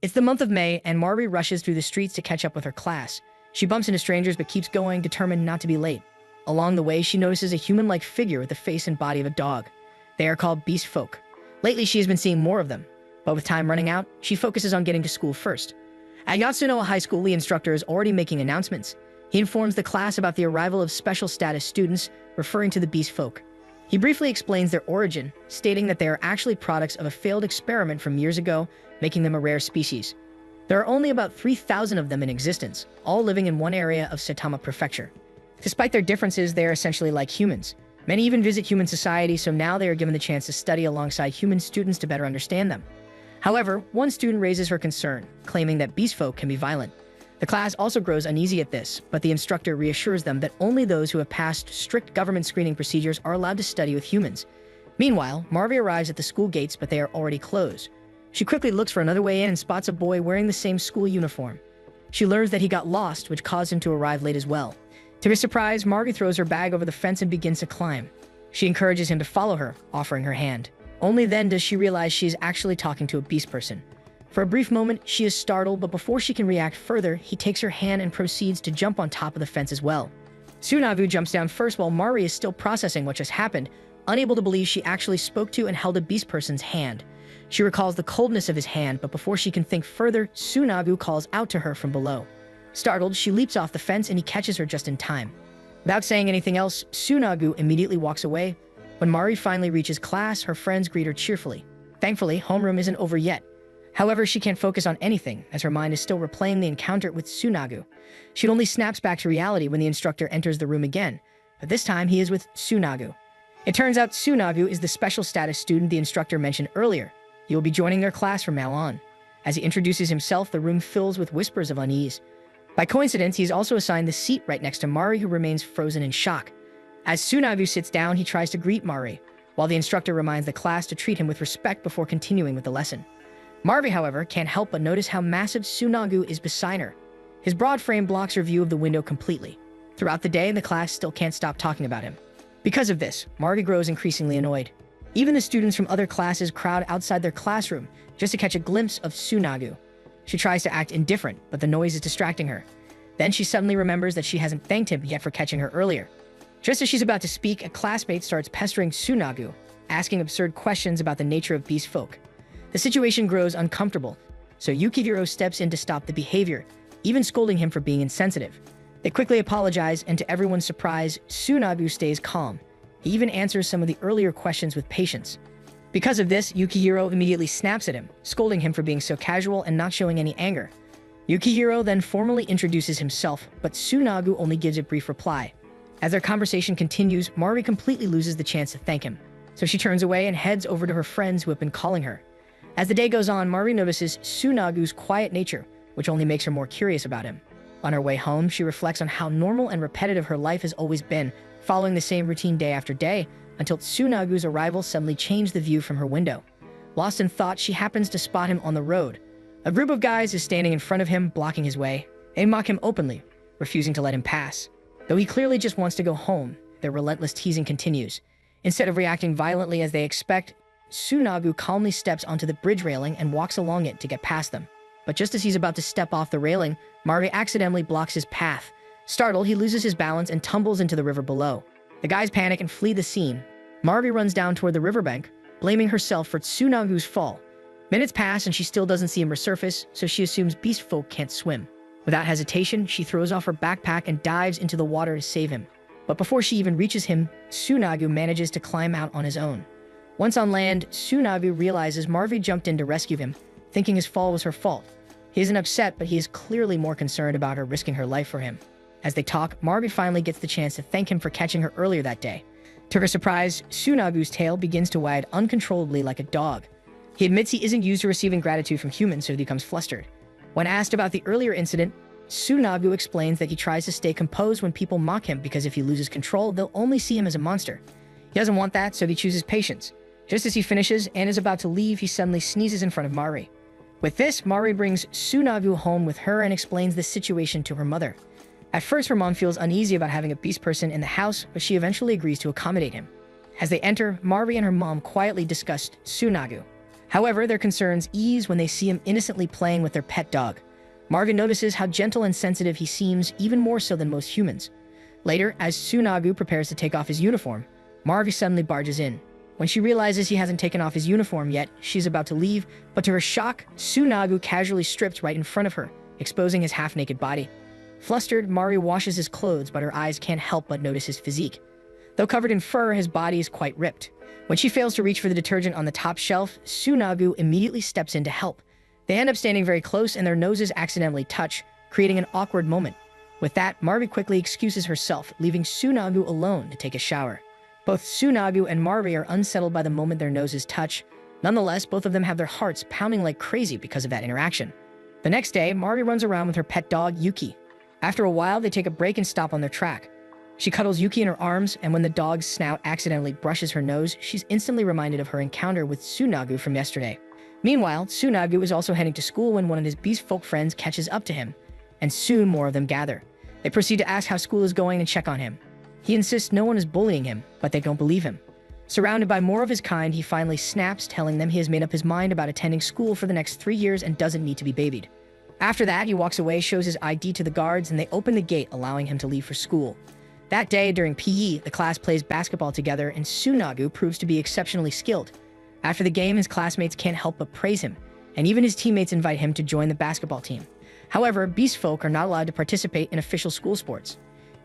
It's the month of May, and Mari rushes through the streets to catch up with her class. She bumps into strangers but keeps going, determined not to be late. Along the way, she notices a human-like figure with the face and body of a dog. They are called beast folk. Lately, she has been seeing more of them, but with time running out, she focuses on getting to school first. At Yatsunoa High School, the instructor is already making announcements. He informs the class about the arrival of special status students, referring to the beast folk. He briefly explains their origin, stating that they are actually products of a failed experiment from years ago, making them a rare species. There are only about 3,000 of them in existence, all living in one area of Saitama Prefecture. Despite their differences, they are essentially like humans. Many even visit human society, so now they are given the chance to study alongside human students to better understand them. However, one student raises her concern, claiming that beast folk can be violent. The class also grows uneasy at this, but the instructor reassures them that only those who have passed strict government screening procedures are allowed to study with humans. Meanwhile, Marvi arrives at the school gates, but they are already closed. She quickly looks for another way in and spots a boy wearing the same school uniform. She learns that he got lost, which caused him to arrive late as well. To his surprise, Marvi throws her bag over the fence and begins to climb. She encourages him to follow her, offering her hand. Only then does she realize she is actually talking to a beast person. For a brief moment, she is startled, but before she can react further, he takes her hand and proceeds to jump on top of the fence as well. Tsunagu jumps down first while Mari is still processing what just happened, unable to believe she actually spoke to and held a beast person's hand. She recalls the coldness of his hand, but before she can think further, Tsunagu calls out to her from below. Startled, she leaps off the fence and he catches her just in time. Without saying anything else, Tsunagu immediately walks away. When Mari finally reaches class, her friends greet her cheerfully. Thankfully, homeroom isn't over yet. However, she can't focus on anything, as her mind is still replaying the encounter with Tsunagu. She only snaps back to reality when the instructor enters the room again, but this time he is with Tsunagu. It turns out Tsunagu is the special status student the instructor mentioned earlier. He will be joining their class from now on. As he introduces himself, the room fills with whispers of unease. By coincidence, he is also assigned the seat right next to Mari, who remains frozen in shock. As Tsunagu sits down, he tries to greet Mari, while the instructor reminds the class to treat him with respect before continuing with the lesson. Marvi, however, can't help but notice how massive Tsunagu is beside her. His broad frame blocks her view of the window completely. Throughout the day, the class still can't stop talking about him. Because of this, Marvi grows increasingly annoyed. Even the students from other classes crowd outside their classroom just to catch a glimpse of Tsunagu. She tries to act indifferent, but the noise is distracting her. Then she suddenly remembers that she hasn't thanked him yet for catching her earlier. Just as she's about to speak, a classmate starts pestering Tsunagu, asking absurd questions about the nature of beast folk. The situation grows uncomfortable, so Yukihiro steps in to stop the behavior, even scolding him for being insensitive. They quickly apologize, and to everyone's surprise, Tsunagu stays calm. He even answers some of the earlier questions with patience. Because of this, Yukihiro immediately snaps at him, scolding him for being so casual and not showing any anger. Yukihiro then formally introduces himself, but Tsunagu only gives a brief reply. As their conversation continues, Mari completely loses the chance to thank him, so she turns away and heads over to her friends who have been calling her. As the day goes on, Mari notices Tsunagu's quiet nature, which only makes her more curious about him. On her way home, she reflects on how normal and repetitive her life has always been, following the same routine day after day, until Tsunagu's arrival suddenly changed the view from her window. Lost in thought, she happens to spot him on the road. A group of guys is standing in front of him, blocking his way. They mock him openly, refusing to let him pass. Though he clearly just wants to go home, their relentless teasing continues. Instead of reacting violently as they expect, Tsunagu calmly steps onto the bridge railing and walks along it to get past them. But just as he's about to step off the railing, Mari accidentally blocks his path. Startled, he loses his balance and tumbles into the river below. The guys panic and flee the scene. Marvi runs down toward the riverbank, blaming herself for Tsunagu's fall. Minutes pass and she still doesn't see him resurface, so she assumes beast folk can't swim. Without hesitation, she throws off her backpack and dives into the water to save him. But before she even reaches him, Tsunagu manages to climb out on his own. Once on land, Tsunagu realizes Marvi jumped in to rescue him, thinking his fall was her fault. He isn't upset, but he is clearly more concerned about her risking her life for him. As they talk, Marvi finally gets the chance to thank him for catching her earlier that day. To her surprise, Tsunagu's tail begins to wag uncontrollably like a dog. He admits he isn't used to receiving gratitude from humans, so he becomes flustered. When asked about the earlier incident, Tsunagu explains that he tries to stay composed when people mock him because if he loses control, they'll only see him as a monster. He doesn't want that, so he chooses patience. Just as he finishes and is about to leave, he suddenly sneezes in front of Mari. With this, Mari brings Tsunagu home with her and explains the situation to her mother. At first, her mom feels uneasy about having a beast person in the house, but she eventually agrees to accommodate him. As they enter, Mari and her mom quietly discuss Tsunagu. However, their concerns ease when they see him innocently playing with their pet dog. Marvin notices how gentle and sensitive he seems, even more so than most humans. Later, as Tsunagu prepares to take off his uniform, Marvy suddenly barges in. When she realizes he hasn't taken off his uniform yet, she's about to leave, but to her shock, Tsunagu casually strips right in front of her, exposing his half-naked body. Flustered, Mari washes his clothes, but her eyes can't help but notice his physique. Though covered in fur, his body is quite ripped. When she fails to reach for the detergent on the top shelf, Tsunagu immediately steps in to help. They end up standing very close and their noses accidentally touch, creating an awkward moment. With that, Marvy quickly excuses herself, leaving Tsunagu alone to take a shower. Both Tsunagu and Marvy are unsettled by the moment their noses touch. Nonetheless, both of them have their hearts pounding like crazy because of that interaction. The next day, Marvy runs around with her pet dog, Yuki. After a while, they take a break and stop on their track. She cuddles Yuki in her arms, and when the dog's snout accidentally brushes her nose, she's instantly reminded of her encounter with Tsunagu from yesterday. Meanwhile, Tsunagu is also heading to school when one of his beast folk friends catches up to him, and soon more of them gather. They proceed to ask how school is going and check on him. He insists no one is bullying him, but they don't believe him. Surrounded by more of his kind, he finally snaps, telling them he has made up his mind about attending school for the next 3 years and doesn't need to be babied. After that, he walks away, shows his ID to the guards, and they open the gate, allowing him to leave for school. That day, during PE, the class plays basketball together, and Tsunagu proves to be exceptionally skilled. After the game, his classmates can't help but praise him, and even his teammates invite him to join the basketball team. However, beast folk are not allowed to participate in official school sports.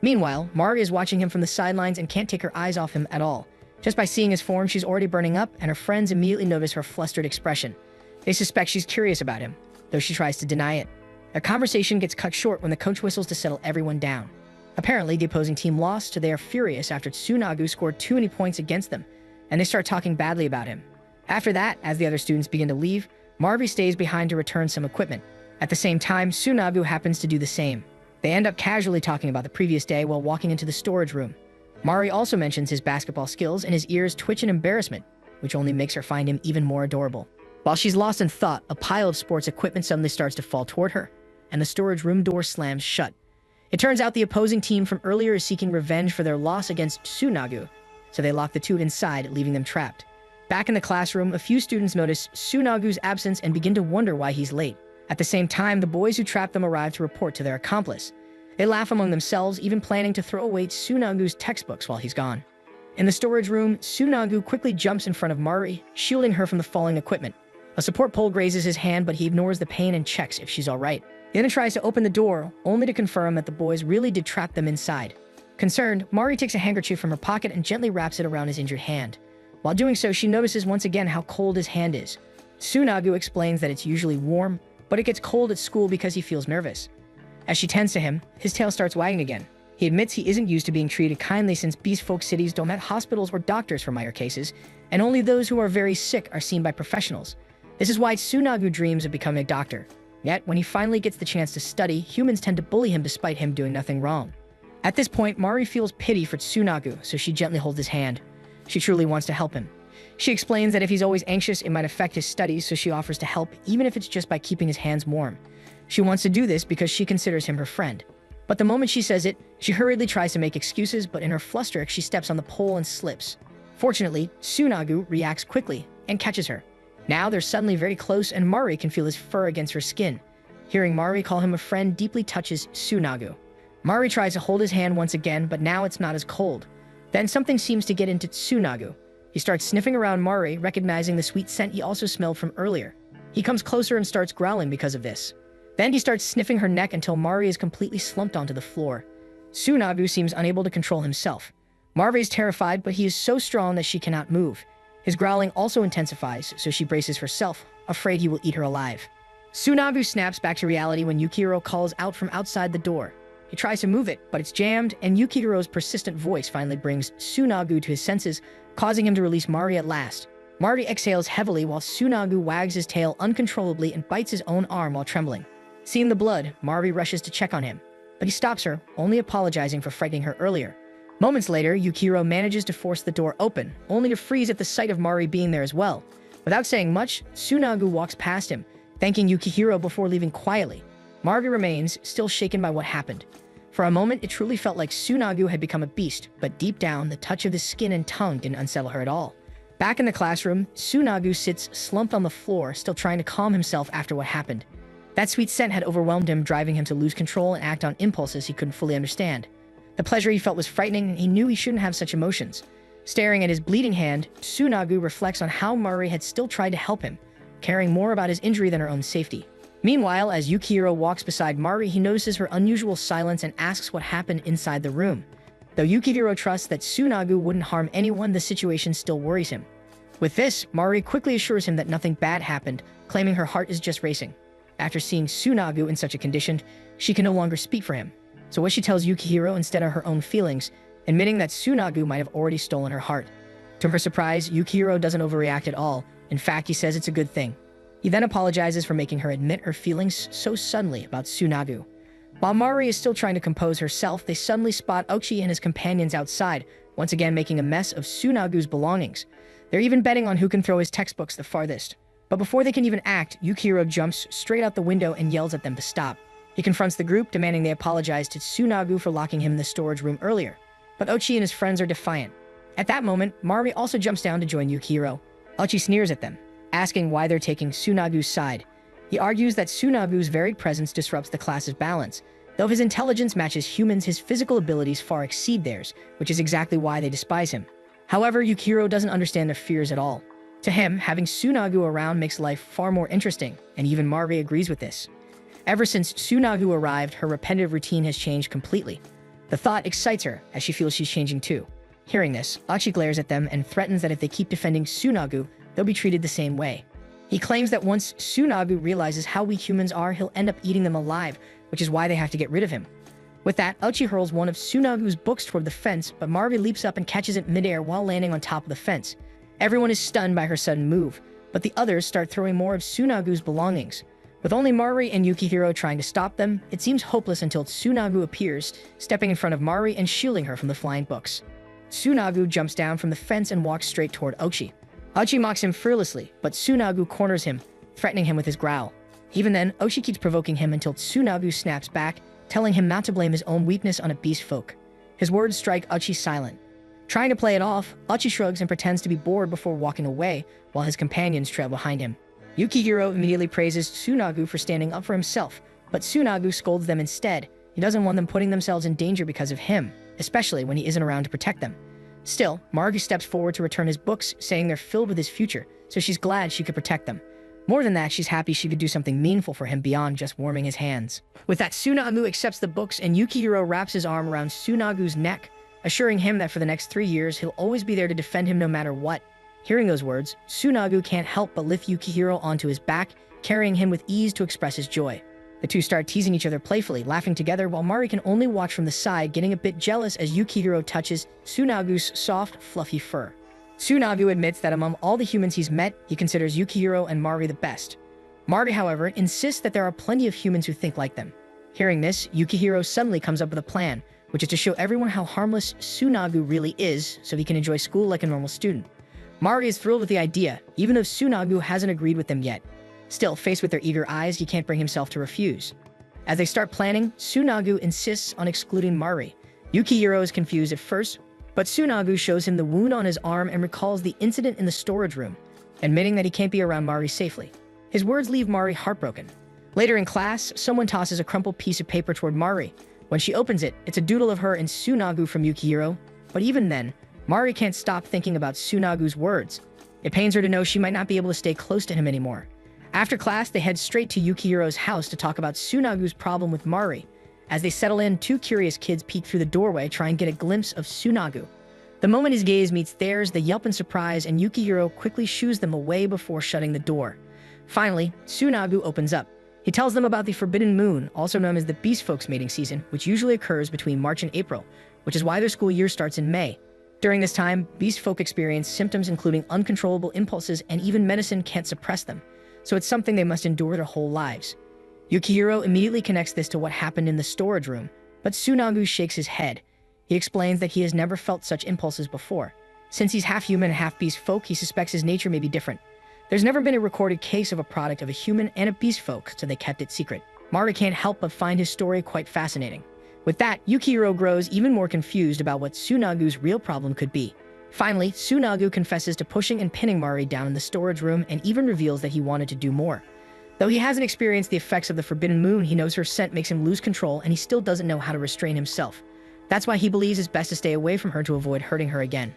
Meanwhile, Mari is watching him from the sidelines and can't take her eyes off him at all. Just by seeing his form, she's already burning up, and her friends immediately notice her flustered expression. They suspect she's curious about him, though she tries to deny it. Their conversation gets cut short when the coach whistles to settle everyone down. Apparently, the opposing team lost, so they are furious after Tsunagu scored too many points against them, and they start talking badly about him. After that, as the other students begin to leave, Marvy stays behind to return some equipment. At the same time, Tsunagu happens to do the same. They end up casually talking about the previous day while walking into the storage room. Mari also mentions his basketball skills, and his ears twitch in embarrassment, which only makes her find him even more adorable. While she's lost in thought, a pile of sports equipment suddenly starts to fall toward her, and the storage room door slams shut. It turns out the opposing team from earlier is seeking revenge for their loss against Tsunagu, so they lock the two inside, leaving them trapped. Back in the classroom, a few students notice Tsunagu's absence and begin to wonder why he's late. At the same time, the boys who trapped them arrive to report to their accomplice. They laugh among themselves, even planning to throw away Tsunagu's textbooks while he's gone. In the storage room, Tsunagu quickly jumps in front of Mari, shielding her from the falling equipment. A support pole grazes his hand, but he ignores the pain and checks if she's alright. He then tries to open the door, only to confirm that the boys really did trap them inside. Concerned, Mari takes a handkerchief from her pocket and gently wraps it around his injured hand. While doing so, she notices once again how cold his hand is. Tsunagu explains that it's usually warm, but it gets cold at school because he feels nervous. As she tends to him, his tail starts wagging again. He admits he isn't used to being treated kindly since beast folk cities don't have hospitals or doctors for minor cases, and only those who are very sick are seen by professionals. This is why Tsunagu dreams of becoming a doctor. Yet, when he finally gets the chance to study, humans tend to bully him despite him doing nothing wrong. At this point, Mari feels pity for Tsunagu, so she gently holds his hand. She truly wants to help him. She explains that if he's always anxious, it might affect his studies, so she offers to help, even if it's just by keeping his hands warm. She wants to do this because she considers him her friend. But the moment she says it, she hurriedly tries to make excuses, but in her fluster, she steps on the pole and slips. Fortunately, Tsunagu reacts quickly and catches her. Now they're suddenly very close, and Mari can feel his fur against her skin. Hearing Mari call him a friend deeply touches Tsunagu. Mari tries to hold his hand once again, but now it's not as cold. Then something seems to get into Tsunagu. He starts sniffing around Mari, recognizing the sweet scent he also smelled from earlier. He comes closer and starts growling because of this. Then he starts sniffing her neck until Mari is completely slumped onto the floor. Tsunagu seems unable to control himself. Mari is terrified, but he is so strong that she cannot move. His growling also intensifies, so she braces herself, afraid he will eat her alive. Tsunagu snaps back to reality when Yukihiro calls out from outside the door. He tries to move it, but it's jammed, and Yukihiro's persistent voice finally brings Tsunagu to his senses, causing him to release Mari at last. Mari exhales heavily while Tsunagu wags his tail uncontrollably and bites his own arm while trembling. Seeing the blood, Mari rushes to check on him, but he stops her, only apologizing for frightening her earlier. Moments later, Yukihiro manages to force the door open, only to freeze at the sight of Mari being there as well. Without saying much, Tsunagu walks past him, thanking Yukihiro before leaving quietly. Mari remains, still shaken by what happened. For a moment, it truly felt like Tsunagu had become a beast, but deep down, the touch of his skin and tongue didn't unsettle her at all. Back in the classroom, Tsunagu sits slumped on the floor, still trying to calm himself after what happened. That sweet scent had overwhelmed him, driving him to lose control and act on impulses he couldn't fully understand. The pleasure he felt was frightening, and he knew he shouldn't have such emotions. Staring at his bleeding hand, Tsunagu reflects on how Mari had still tried to help him, caring more about his injury than her own safety. Meanwhile, as Yukihiro walks beside Mari, he notices her unusual silence and asks what happened inside the room. Though Yukihiro trusts that Tsunagu wouldn't harm anyone, the situation still worries him. With this, Mari quickly assures him that nothing bad happened, claiming her heart is just racing. After seeing Tsunagu in such a condition, she can no longer speak for him. So what she tells Yukihiro instead are her own feelings, admitting that Tsunagu might have already stolen her heart. To her surprise, Yukihiro doesn't overreact at all. In fact, he says it's a good thing. He then apologizes for making her admit her feelings so suddenly about Tsunagu. While Mari is still trying to compose herself, they suddenly spot Ochi and his companions outside, once again making a mess of Tsunagu's belongings. They're even betting on who can throw his textbooks the farthest. But before they can even act, Yukihiro jumps straight out the window and yells at them to stop. He confronts the group, demanding they apologize to Tsunagu for locking him in the storage room earlier. But Ochi and his friends are defiant. At that moment, Mari also jumps down to join Yukihiro. Ochi sneers at them, asking why they're taking Tsunagu's side. He argues that Tsunagu's varied presence disrupts the class's balance. Though his intelligence matches humans, his physical abilities far exceed theirs, which is exactly why they despise him. However, Yukihiro doesn't understand their fears at all. To him, having Tsunagu around makes life far more interesting, and even Mari agrees with this. Ever since Tsunagu arrived, her repetitive routine has changed completely. The thought excites her, as she feels she's changing too. Hearing this, Ochi glares at them and threatens that if they keep defending Tsunagu, they'll be treated the same way. He claims that once Tsunagu realizes how weak humans are, he'll end up eating them alive, which is why they have to get rid of him. With that, Ochi hurls one of Tsunagu's books toward the fence, but Mari leaps up and catches it midair while landing on top of the fence. Everyone is stunned by her sudden move, but the others start throwing more of Tsunagu's belongings. With only Mari and Yukihiro trying to stop them, it seems hopeless until Tsunagu appears, stepping in front of Mari and shielding her from the flying books. Tsunagu jumps down from the fence and walks straight toward Ochi. Ochi mocks him fearlessly, but Tsunagu corners him, threatening him with his growl. Even then, Ochi keeps provoking him until Tsunagu snaps back, telling him not to blame his own weakness on a beast folk. His words strike Ochi silent. Trying to play it off, Ochi shrugs and pretends to be bored before walking away, while his companions trail behind him. Yukihiro immediately praises Tsunagu for standing up for himself, but Tsunagu scolds them instead. He doesn't want them putting themselves in danger because of him, especially when he isn't around to protect them. Still, Mari steps forward to return his books, saying they're filled with his future, so she's glad she could protect them. More than that, she's happy she could do something meaningful for him beyond just warming his hands. With that, Tsunagu accepts the books and Yukihiro wraps his arm around Tsunagu's neck, assuring him that for the next 3 years, he'll always be there to defend him no matter what. Hearing those words, Tsunagu can't help but lift Yukihiro onto his back, carrying him with ease to express his joy. The two start teasing each other playfully, laughing together while Mari can only watch from the side, getting a bit jealous as Yukihiro touches Tsunagu's soft, fluffy fur. Tsunagu admits that among all the humans he's met, he considers Yukihiro and Mari the best. Mari, however, insists that there are plenty of humans who think like them. Hearing this, Yukihiro suddenly comes up with a plan, which is to show everyone how harmless Tsunagu really is so he can enjoy school like a normal student. Mari is thrilled with the idea, even though Tsunagu hasn't agreed with them yet. Still, faced with their eager eyes, he can't bring himself to refuse. As they start planning, Tsunagu insists on excluding Mari. Yukihiro is confused at first, but Tsunagu shows him the wound on his arm and recalls the incident in the storage room, admitting that he can't be around Mari safely. His words leave Mari heartbroken. Later in class, someone tosses a crumpled piece of paper toward Mari. When she opens it, it's a doodle of her and Tsunagu from Yukihiro, but even then, Mari can't stop thinking about Tsunagu's words. It pains her to know she might not be able to stay close to him anymore. After class, they head straight to Yukihiro's house to talk about Tsunagu's problem with Mari. As they settle in, two curious kids peek through the doorway, trying to get a glimpse of Tsunagu. The moment his gaze meets theirs, they yelp in surprise, and Yukihiro quickly shoos them away before shutting the door. Finally, Tsunagu opens up. He tells them about the Forbidden Moon, also known as the Beast Folks mating season, which usually occurs between March and April, which is why their school year starts in May. During this time, Beast Folk experience symptoms including uncontrollable impulses, and even medicine can't suppress them, so it's something they must endure their whole lives. Yukihiro immediately connects this to what happened in the storage room, but Tsunagu shakes his head. He explains that he has never felt such impulses before. Since he's half human and half beast folk, he suspects his nature may be different. There's never been a recorded case of a product of a human and a beast folk, so they kept it secret. Mari can't help but find his story quite fascinating. With that, Yukihiro grows even more confused about what Tsunagu's real problem could be. Finally, Tsunagu confesses to pushing and pinning Mari down in the storage room and even reveals that he wanted to do more. Though he hasn't experienced the effects of the Forbidden Moon, he knows her scent makes him lose control and he still doesn't know how to restrain himself. That's why he believes it's best to stay away from her to avoid hurting her again.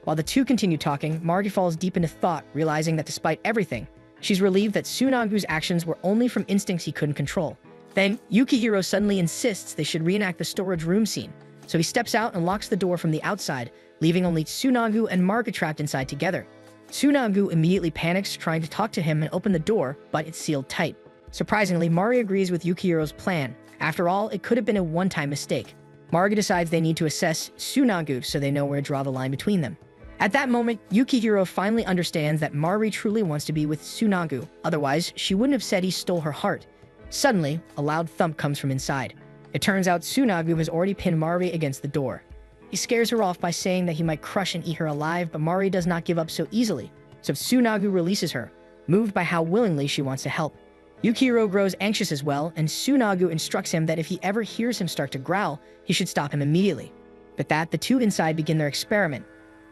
While the two continue talking, Mari falls deep into thought, realizing that despite everything, she's relieved that Tsunagu's actions were only from instincts he couldn't control. Then, Yukihiro suddenly insists they should reenact the storage room scene, so he steps out and locks the door from the outside, leaving only Tsunagu and Marga trapped inside together. Tsunagu immediately panics, trying to talk to him and open the door, but it's sealed tight. Surprisingly, Mari agrees with Yukihiro's plan. After all, it could have been a one-time mistake. Marga decides they need to assess Tsunagu so they know where to draw the line between them. At that moment, Yukihiro finally understands that Mari truly wants to be with Tsunagu, otherwise she wouldn't have said he stole her heart. Suddenly, a loud thump comes from inside. It turns out Tsunagu has already pinned Mari against the door. He scares her off by saying that he might crush and eat her alive, but Mari does not give up so easily, so Tsunagu releases her, moved by how willingly she wants to help. Yukihiro grows anxious as well, and Tsunagu instructs him that if he ever hears him start to growl, he should stop him immediately. With that, the two inside begin their experiment.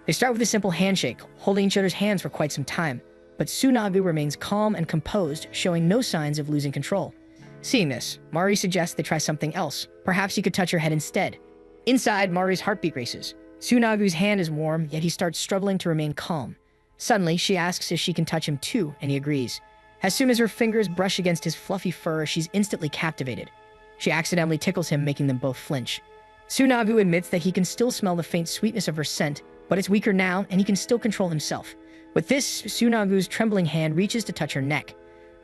They start with a simple handshake, holding each other's hands for quite some time, but Tsunagu remains calm and composed, showing no signs of losing control. Seeing this, Mari suggests they try something else. Perhaps he could touch her head instead. Inside, Mari's heartbeat races. Tsunagu's hand is warm, yet he starts struggling to remain calm. Suddenly, she asks if she can touch him too, and he agrees. As soon as her fingers brush against his fluffy fur, she's instantly captivated. She accidentally tickles him, making them both flinch. Tsunagu admits that he can still smell the faint sweetness of her scent, but it's weaker now, and he can still control himself. With this, Tsunagu's trembling hand reaches to touch her neck.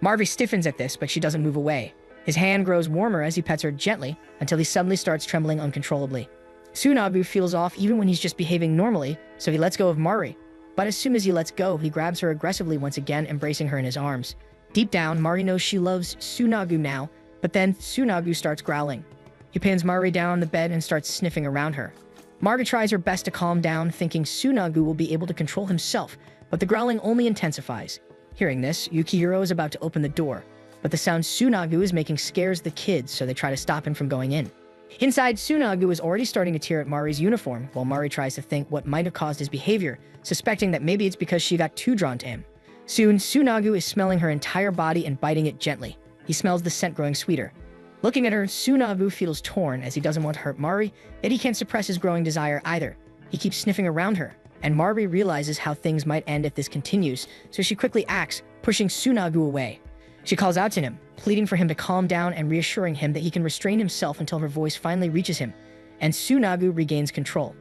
Mari stiffens at this, but she doesn't move away. His hand grows warmer as he pets her gently, until he suddenly starts trembling uncontrollably. Tsunagu feels off even when he's just behaving normally, so he lets go of Mari. But as soon as he lets go, he grabs her aggressively once again, embracing her in his arms. Deep down, Mari knows she loves Tsunagu now, but then Tsunagu starts growling. He pins Mari down on the bed and starts sniffing around her. Marga tries her best to calm down, thinking Tsunagu will be able to control himself, but the growling only intensifies. Hearing this, Yukihiro is about to open the door, but the sound Tsunagu is making scares the kids, so they try to stop him from going in. Inside, Tsunagu is already starting to tear at Mari's uniform, while Mari tries to think what might have caused his behavior, suspecting that maybe it's because she got too drawn to him. Soon, Tsunagu is smelling her entire body and biting it gently. He smells the scent growing sweeter. Looking at her, Tsunagu feels torn as he doesn't want to hurt Mari, yet he can't suppress his growing desire either. He keeps sniffing around her, and Mari realizes how things might end if this continues, so she quickly acts, pushing Tsunagu away. She calls out to him, pleading for him to calm down and reassuring him that he can restrain himself until her voice finally reaches him, and Tsunagu regains control.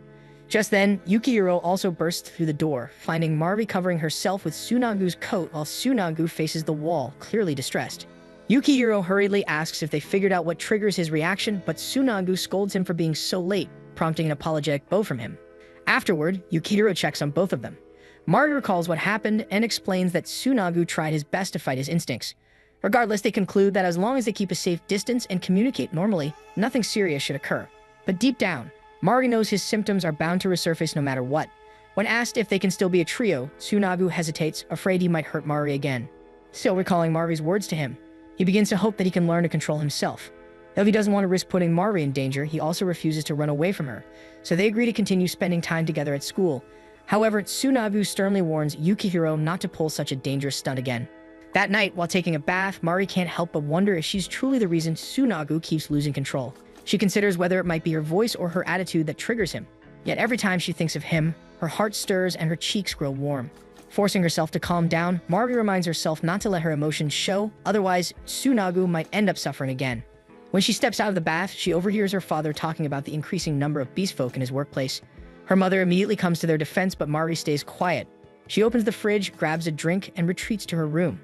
Just then, Yukihiro also bursts through the door, finding Mari covering herself with Tsunagu's coat while Tsunagu faces the wall, clearly distressed. Yukihiro hurriedly asks if they figured out what triggers his reaction, but Tsunagu scolds him for being so late, prompting an apologetic bow from him. Afterward, Yukihiro checks on both of them. Mari recalls what happened and explains that Tsunagu tried his best to fight his instincts. Regardless, they conclude that as long as they keep a safe distance and communicate normally, nothing serious should occur. But deep down, Mari knows his symptoms are bound to resurface no matter what. When asked if they can still be a trio, Tsunagu hesitates, afraid he might hurt Mari again. Still recalling Mari's words to him, he begins to hope that he can learn to control himself. Though he doesn't want to risk putting Mari in danger, he also refuses to run away from her, so they agree to continue spending time together at school. However, Tsunagu sternly warns Yukihiro not to pull such a dangerous stunt again. That night, while taking a bath, Mari can't help but wonder if she's truly the reason Tsunagu keeps losing control. She considers whether it might be her voice or her attitude that triggers him. Yet every time she thinks of him, her heart stirs and her cheeks grow warm. Forcing herself to calm down, Mari reminds herself not to let her emotions show, otherwise Tsunagu might end up suffering again. When she steps out of the bath, she overhears her father talking about the increasing number of beast folk in his workplace. Her mother immediately comes to their defense, but Mari stays quiet. She opens the fridge, grabs a drink, and retreats to her room.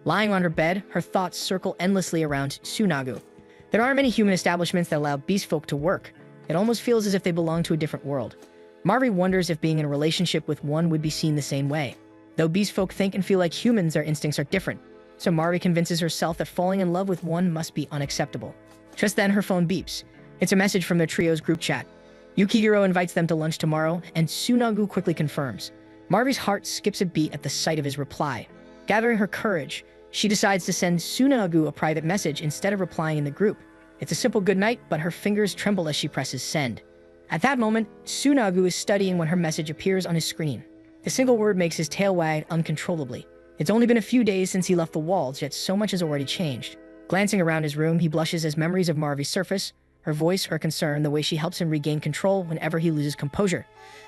Lying on her bed, her thoughts circle endlessly around Tsunagu. There aren't many human establishments that allow beast folk to work. It almost feels as if they belong to a different world. Mari wonders if being in a relationship with one would be seen the same way. Though beast folk think and feel like humans, their instincts are different. So Mari convinces herself that falling in love with one must be unacceptable. Just then, her phone beeps. It's a message from their trio's group chat. Yukihiro invites them to lunch tomorrow, and Tsunagu quickly confirms. Mari's heart skips a beat at the sight of his reply. Gathering her courage, she decides to send Tsunagu a private message instead of replying in the group. It's a simple goodnight, but her fingers tremble as she presses send. At that moment, Tsunagu is studying when her message appears on his screen. The single word makes his tail wag uncontrollably. It's only been a few days since he left the walls, yet so much has already changed. Glancing around his room, he blushes as memories of Marvi surface, her voice, her concern, the way she helps him regain control whenever he loses composure.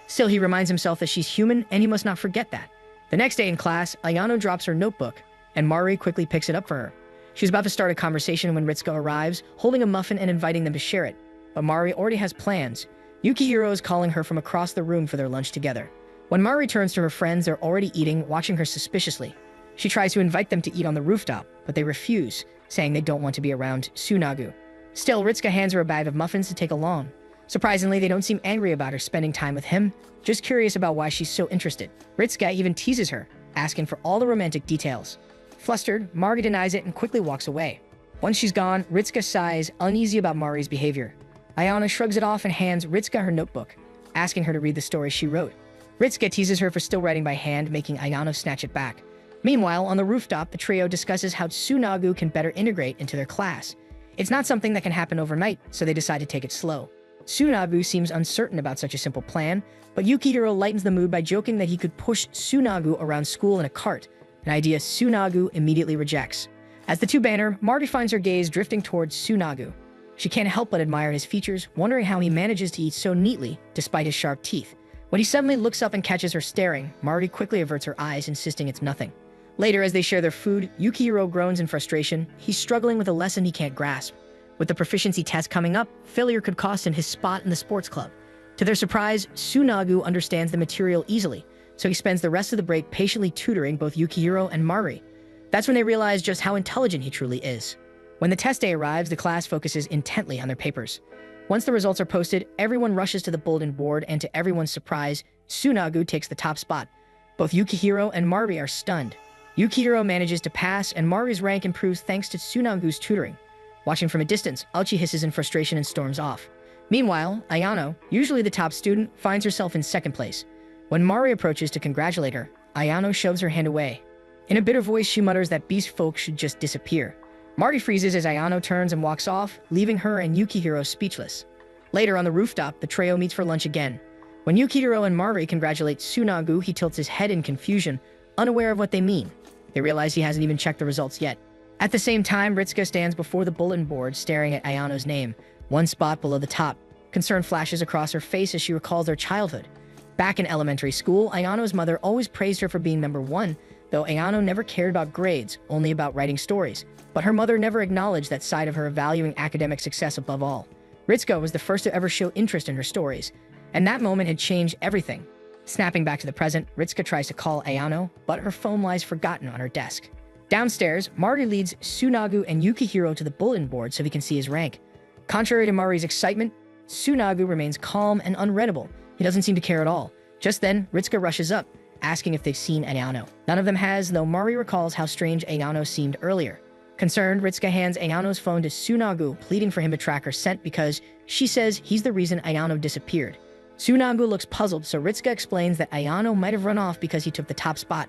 Still, he reminds himself that she's human, and he must not forget that. The next day in class, Ayano drops her notebook, and Mari quickly picks it up for her. She's about to start a conversation when Ritsuka arrives, holding a muffin and inviting them to share it. But Mari already has plans. Yukihiro is calling her from across the room for their lunch together. When Mari returns to her friends, they're already eating, watching her suspiciously. She tries to invite them to eat on the rooftop, but they refuse, saying they don't want to be around Tsunagu. Still, Ritsuka hands her a bag of muffins to take along. Surprisingly, they don't seem angry about her spending time with him, just curious about why she's so interested. Ritsuka even teases her, asking for all the romantic details. Flustered, Mari denies it and quickly walks away. Once she's gone, Ritsuka sighs, uneasy about Mari's behavior. Ayano shrugs it off and hands Ritsuka her notebook, asking her to read the story she wrote. Ritsuka teases her for still writing by hand, making Ayano snatch it back. Meanwhile, on the rooftop, the trio discusses how Tsunagu can better integrate into their class. It's not something that can happen overnight, so they decide to take it slow. Tsunagu seems uncertain about such a simple plan, but Yukihiro lightens the mood by joking that he could push Tsunagu around school in a cart, an idea Tsunagu immediately rejects. As the two banter, Marty finds her gaze drifting towards Tsunagu. She can't help but admire his features, wondering how he manages to eat so neatly despite his sharp teeth. When he suddenly looks up and catches her staring, Marty quickly averts her eyes, insisting it's nothing. Later, as they share their food, Yukihiro groans in frustration. He's struggling with a lesson he can't grasp. With the proficiency test coming up, failure could cost him his spot in the sports club. To their surprise, Tsunagu understands the material easily, so he spends the rest of the break patiently tutoring both Yukihiro and Mari. That's when they realize just how intelligent he truly is. When the test day arrives, the class focuses intently on their papers. Once the results are posted, everyone rushes to the bulletin board, and to everyone's surprise, Tsunagu takes the top spot. Both Yukihiro and Mari are stunned. Yukihiro manages to pass, and Mari's rank improves thanks to Tsunagu's tutoring. Watching from a distance, Alchi hisses in frustration and storms off. Meanwhile, Ayano, usually the top student, finds herself in second place. When Mari approaches to congratulate her, Ayano shoves her hand away. In a bitter voice, she mutters that beast folk should just disappear. Mari freezes as Ayano turns and walks off, leaving her and Yukihiro speechless. Later on the rooftop, the trio meets for lunch again. When Yukihiro and Mari congratulate Tsunagu, he tilts his head in confusion, unaware of what they mean. They realize he hasn't even checked the results yet. At the same time, Ritsuka stands before the bulletin board, staring at Ayano's name, one spot below the top. Concern flashes across her face as she recalls their childhood. Back in elementary school, Ayano's mother always praised her for being number one, though Ayano never cared about grades, only about writing stories. But her mother never acknowledged that side of her, valuing academic success above all. Ritsuka was the first to ever show interest in her stories, and that moment had changed everything. Snapping back to the present, Ritsuka tries to call Ayano, but her phone lies forgotten on her desk. Downstairs, Mari leads Tsunagu and Yukihiro to the bulletin board so he can see his rank. Contrary to Mari's excitement, Tsunagu remains calm and unreadable. He doesn't seem to care at all. Just then, Ritsuka rushes up, asking if they've seen Ayano. None of them has, though Mari recalls how strange Ayano seemed earlier. Concerned, Ritsuka hands Ayano's phone to Tsunagu, pleading for him to track her scent because she says he's the reason Ayano disappeared. Tsunagu looks puzzled, so Ritsuka explains that Ayano might have run off because he took the top spot.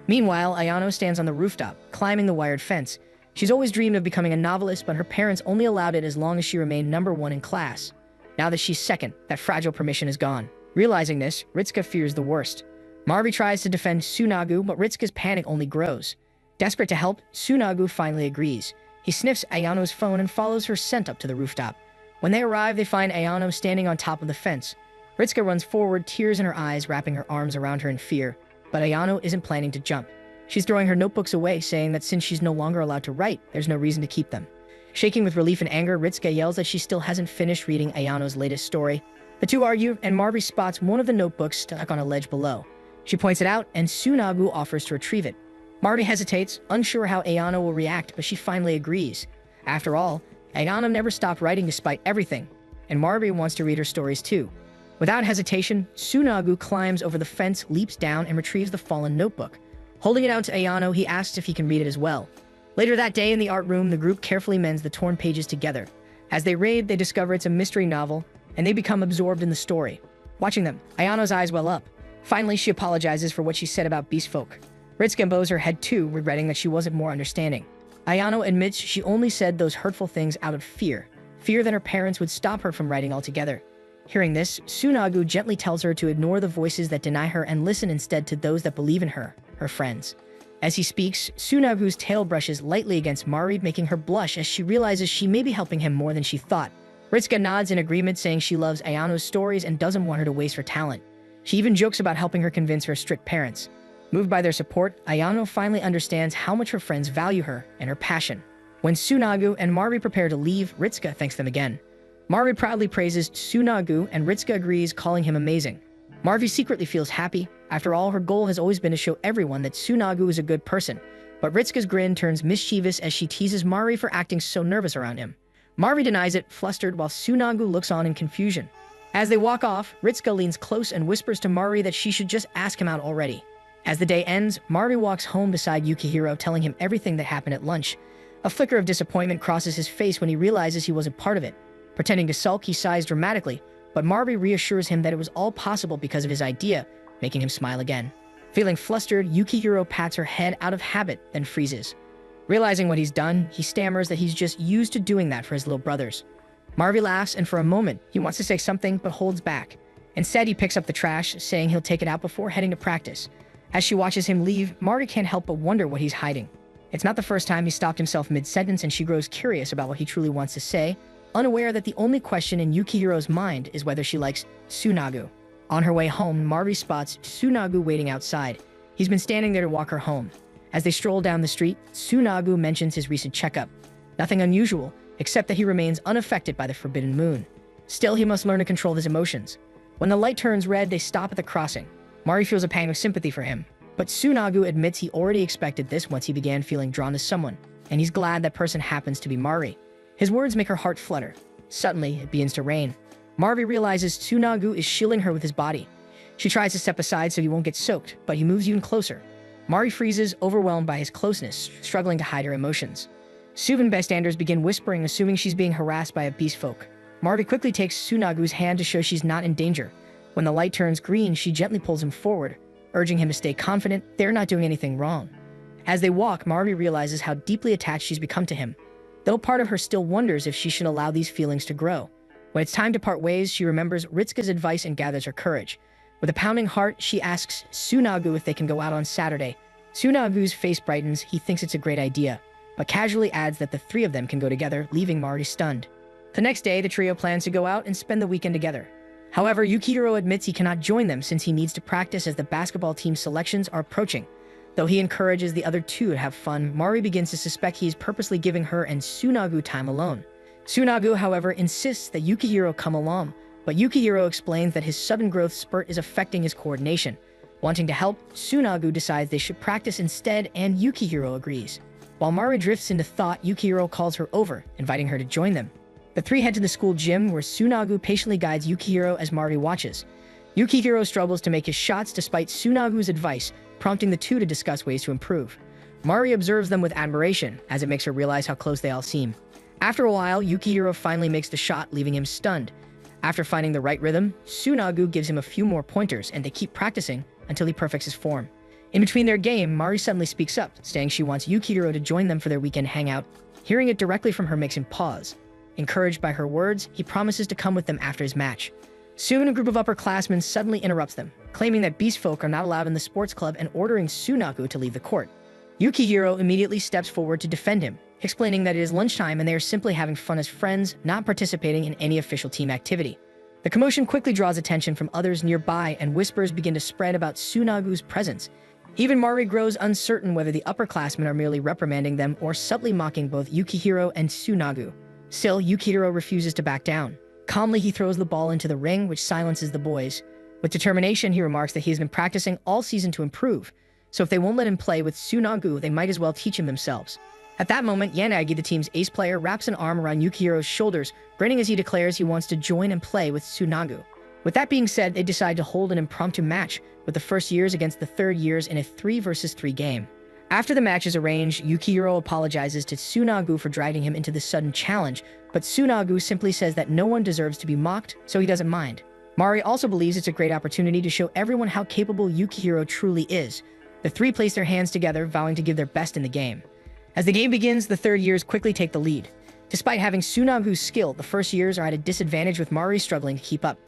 Meanwhile, Ayano stands on the rooftop, climbing the wired fence. She's always dreamed of becoming a novelist, but her parents only allowed it as long as she remained number one in class. Now that she's second, that fragile permission is gone. Realizing this, Ritsuka fears the worst. Marvi tries to defend Tsunagu, but Ritsuka's panic only grows. Desperate to help, Tsunagu finally agrees. He sniffs Ayano's phone and follows her scent up to the rooftop. When they arrive, they find Ayano standing on top of the fence. Ritsuka runs forward, tears in her eyes, wrapping her arms around her in fear. But Ayano isn't planning to jump. She's throwing her notebooks away, saying that since she's no longer allowed to write, there's no reason to keep them. Shaking with relief and anger, Ritsuka yells that she still hasn't finished reading Ayano's latest story. The two argue, and Marvi spots one of the notebooks stuck on a ledge below. She points it out, and Tsunagu offers to retrieve it. Marvi hesitates, unsure how Ayano will react, but she finally agrees. After all, Ayano never stopped writing despite everything, and Marvi wants to read her stories too. Without hesitation, Tsunagu climbs over the fence, leaps down, and retrieves the fallen notebook. Holding it out to Ayano, he asks if he can read it as well. Later that day in the art room, the group carefully mends the torn pages together. As they read, they discover it's a mystery novel, and they become absorbed in the story. Watching them, Ayano's eyes well up. Finally, she apologizes for what she said about beast folk. Ritsuka bows her head too, regretting that she wasn't more understanding. Ayano admits she only said those hurtful things out of fear that her parents would stop her from writing altogether. Hearing this, Tsunagu gently tells her to ignore the voices that deny her and listen instead to those that believe in her, her friends. As he speaks, Tsunagu's tail brushes lightly against Mari, making her blush as she realizes she may be helping him more than she thought. Ritsuka nods in agreement, saying she loves Ayano's stories and doesn't want her to waste her talent. She even jokes about helping her convince her strict parents. Moved by their support, Ayano finally understands how much her friends value her and her passion. When Tsunagu and Mari prepare to leave, Ritsuka thanks them again. Mari proudly praises Tsunagu and Ritsuka agrees, calling him amazing. Mari secretly feels happy. After all, her goal has always been to show everyone that Tsunagu is a good person. But Ritsuka's grin turns mischievous as she teases Mari for acting so nervous around him. Mari denies it, flustered, while Tsunagu looks on in confusion. As they walk off, Ritsuka leans close and whispers to Mari that she should just ask him out already. As the day ends, Mari walks home beside Yukihiro, telling him everything that happened at lunch. A flicker of disappointment crosses his face when he realizes he wasn't part of it. Pretending to sulk, he sighs dramatically, but Mari reassures him that it was all possible because of his idea, making him smile again. Feeling flustered, Yukihiro pats her head out of habit, then freezes. Realizing what he's done, he stammers that he's just used to doing that for his little brothers. Mari laughs, and for a moment, he wants to say something but holds back. Instead, he picks up the trash, saying he'll take it out before heading to practice. As she watches him leave, Mari can't help but wonder what he's hiding. It's not the first time he stopped himself mid-sentence, and she grows curious about what he truly wants to say, unaware that the only question in Yukihiro's mind is whether she likes Tsunagu. On her way home, Mari spots Tsunagu waiting outside. He's been standing there to walk her home. As they stroll down the street, Tsunagu mentions his recent checkup. Nothing unusual, except that he remains unaffected by the forbidden moon. Still, he must learn to control his emotions. When the light turns red, they stop at the crossing. Mari feels a pang of sympathy for him, but Tsunagu admits he already expected this once he began feeling drawn to someone, and he's glad that person happens to be Mari. His words make her heart flutter. Suddenly, it begins to rain. Mari realizes Tsunagu is shielding her with his body. She tries to step aside so he won't get soaked, but he moves even closer. Mari freezes, overwhelmed by his closeness, struggling to hide her emotions. Suvan bystanders begin whispering, assuming she's being harassed by a beast folk. Mari quickly takes Tsunagu's hand to show she's not in danger. When the light turns green, she gently pulls him forward, urging him to stay confident they're not doing anything wrong. As they walk, Mari realizes how deeply attached she's become to him, though part of her still wonders if she should allow these feelings to grow. When it's time to part ways, she remembers Ritsuka's advice and gathers her courage. With a pounding heart, she asks Tsunagu if they can go out on Saturday. Tsunagu's face brightens. He thinks it's a great idea, but casually adds that the three of them can go together, leaving Mari stunned. The next day, the trio plans to go out and spend the weekend together. However, Yukihiro admits he cannot join them since he needs to practice as the basketball team selections are approaching. Though he encourages the other two to have fun, Mari begins to suspect he is purposely giving her and Tsunagu time alone. Tsunagu, however, insists that Yukihiro come along, but Yukihiro explains that his sudden growth spurt is affecting his coordination. Wanting to help, Tsunagu decides they should practice instead, and Yukihiro agrees. While Mari drifts into thought, Yukihiro calls her over, inviting her to join them. The three head to the school gym, where Tsunagu patiently guides Yukihiro as Mari watches. Yukihiro struggles to make his shots despite Tsunagu's advice, prompting the two to discuss ways to improve. Mari observes them with admiration, as it makes her realize how close they all seem. After a while, Yukihiro finally makes the shot, leaving him stunned. After finding the right rhythm, Tsunagu gives him a few more pointers, and they keep practicing until he perfects his form. In between their game, Mari suddenly speaks up, saying she wants Yukihiro to join them for their weekend hangout. Hearing it directly from her makes him pause. Encouraged by her words, he promises to come with them after his match. Soon, a group of upperclassmen suddenly interrupts them, claiming that beast folk are not allowed in the sports club and ordering Tsunagu to leave the court. Yukihiro immediately steps forward to defend him, explaining that it is lunchtime and they are simply having fun as friends, not participating in any official team activity. The commotion quickly draws attention from others nearby, and whispers begin to spread about Tsunagu's presence. Even Mari grows uncertain whether the upperclassmen are merely reprimanding them or subtly mocking both Yukihiro and Tsunagu. Still, Yukihiro refuses to back down. Calmly, he throws the ball into the ring, which silences the boys. With determination, he remarks that he has been practicing all season to improve, so if they won't let him play with Tsunagu, they might as well teach him themselves. At that moment, Yanagi, the team's ace player, wraps an arm around Yukihiro's shoulders, grinning as he declares he wants to join and play with Tsunagu. With that being said, they decide to hold an impromptu match, with the first years against the third years in a 3-versus-3 game. After the match is arranged, Yukihiro apologizes to Tsunagu for dragging him into this sudden challenge, but Tsunagu simply says that no one deserves to be mocked, so he doesn't mind. Mari also believes it's a great opportunity to show everyone how capable Yukihiro truly is. The three place their hands together, vowing to give their best in the game. As the game begins, the third years quickly take the lead. Despite having Tsunagu's skill, the first years are at a disadvantage, with Mari struggling to keep up.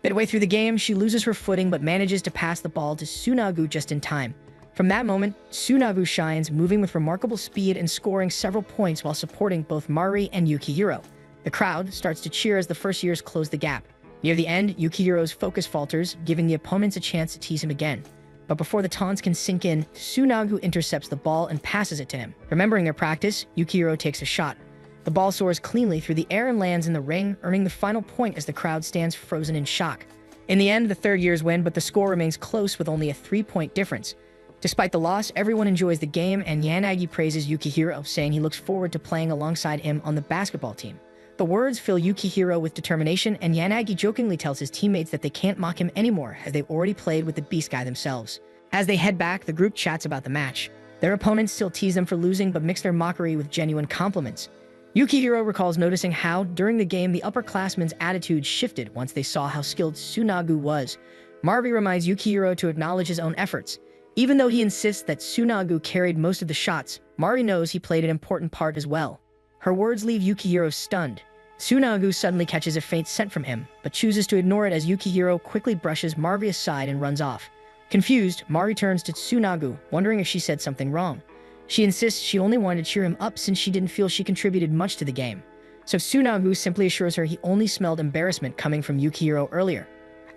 Midway through the game, she loses her footing but manages to pass the ball to Tsunagu just in time. From that moment, Tsunagu shines, moving with remarkable speed and scoring several points while supporting both Mari and Yukihiro. The crowd starts to cheer as the first years close the gap. Near the end, Yukihiro's focus falters, giving the opponents a chance to tease him again. But before the taunts can sink in, Tsunagu intercepts the ball and passes it to him. Remembering their practice, Yukihiro takes a shot. The ball soars cleanly through the air and lands in the ring, earning the final point as the crowd stands frozen in shock. In the end, the third years win, but the score remains close with only a 3-point difference. Despite the loss, everyone enjoys the game, and Yanagi praises Yukihiro, saying he looks forward to playing alongside him on the basketball team. The words fill Yukihiro with determination, and Yanagi jokingly tells his teammates that they can't mock him anymore, as they've already played with the Beast Guy themselves. As they head back, the group chats about the match. Their opponents still tease them for losing, but mix their mockery with genuine compliments. Yukihiro recalls noticing how, during the game, the upperclassmen's attitude shifted once they saw how skilled Tsunagu was. Mari reminds Yukihiro to acknowledge his own efforts. Even though he insists that Tsunagu carried most of the shots, Mari knows he played an important part as well. Her words leave Yukihiro stunned. Tsunagu suddenly catches a faint scent from him, but chooses to ignore it as Yukihiro quickly brushes Mari aside and runs off. Confused, Mari turns to Tsunagu, wondering if she said something wrong. She insists she only wanted to cheer him up since she didn't feel she contributed much to the game. So Tsunagu simply assures her he only smelled embarrassment coming from Yukihiro earlier.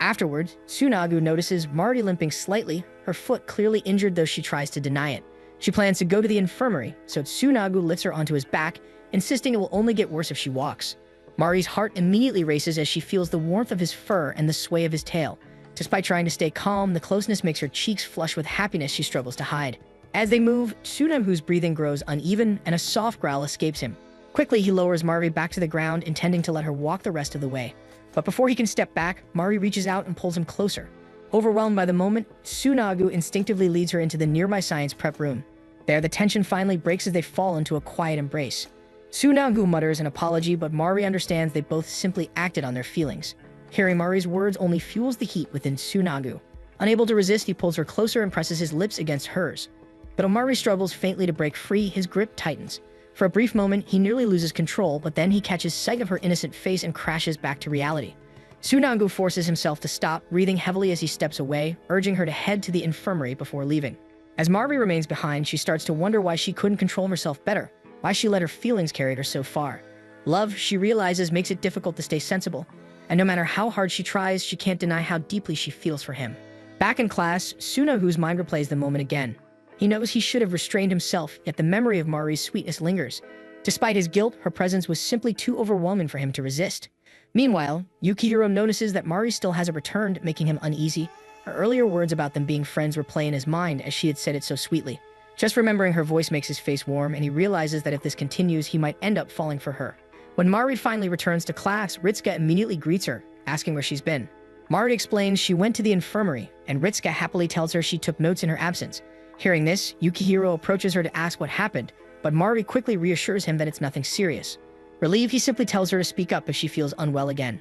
Afterwards, Tsunagu notices Mari limping slightly, her foot clearly injured though she tries to deny it. She plans to go to the infirmary, so Tsunagu lifts her onto his back, insisting it will only get worse if she walks. Mari's heart immediately races as she feels the warmth of his fur and the sway of his tail. Despite trying to stay calm, the closeness makes her cheeks flush with happiness she struggles to hide. As they move, Tsunagu's breathing grows uneven and a soft growl escapes him. Quickly, he lowers Mari back to the ground, intending to let her walk the rest of the way. But before he can step back, Mari reaches out and pulls him closer. Overwhelmed by the moment, Tsunagu instinctively leads her into the nearby science prep room. There, the tension finally breaks as they fall into a quiet embrace. Tsunagu mutters an apology, but Mari understands they both simply acted on their feelings. Hearing Mari's words only fuels the heat within Tsunagu. Unable to resist, he pulls her closer and presses his lips against hers. But Mari struggles faintly to break free, his grip tightens. For a brief moment, he nearly loses control, but then he catches sight of her innocent face and crashes back to reality. Tsunagu forces himself to stop, breathing heavily as he steps away, urging her to head to the infirmary before leaving. As Mari remains behind, she starts to wonder why she couldn't control herself better, why she let her feelings carry her so far. Love, she realizes, makes it difficult to stay sensible, and no matter how hard she tries, she can't deny how deeply she feels for him. Back in class, Tsunagu's mind replays the moment again. He knows he should have restrained himself, yet the memory of Mari's sweetness lingers. Despite his guilt, her presence was simply too overwhelming for him to resist. Meanwhile, Yukihiro notices that Mari still hasn't returned, making him uneasy. Her earlier words about them being friends replay in his mind as she had said it so sweetly. Just remembering her voice makes his face warm, and he realizes that if this continues, he might end up falling for her. When Mari finally returns to class, Ritsuka immediately greets her, asking where she's been. Mari explains she went to the infirmary, and Ritsuka happily tells her she took notes in her absence. Hearing this, Yukihiro approaches her to ask what happened, but Mari quickly reassures him that it's nothing serious. Relieved, he simply tells her to speak up if she feels unwell again.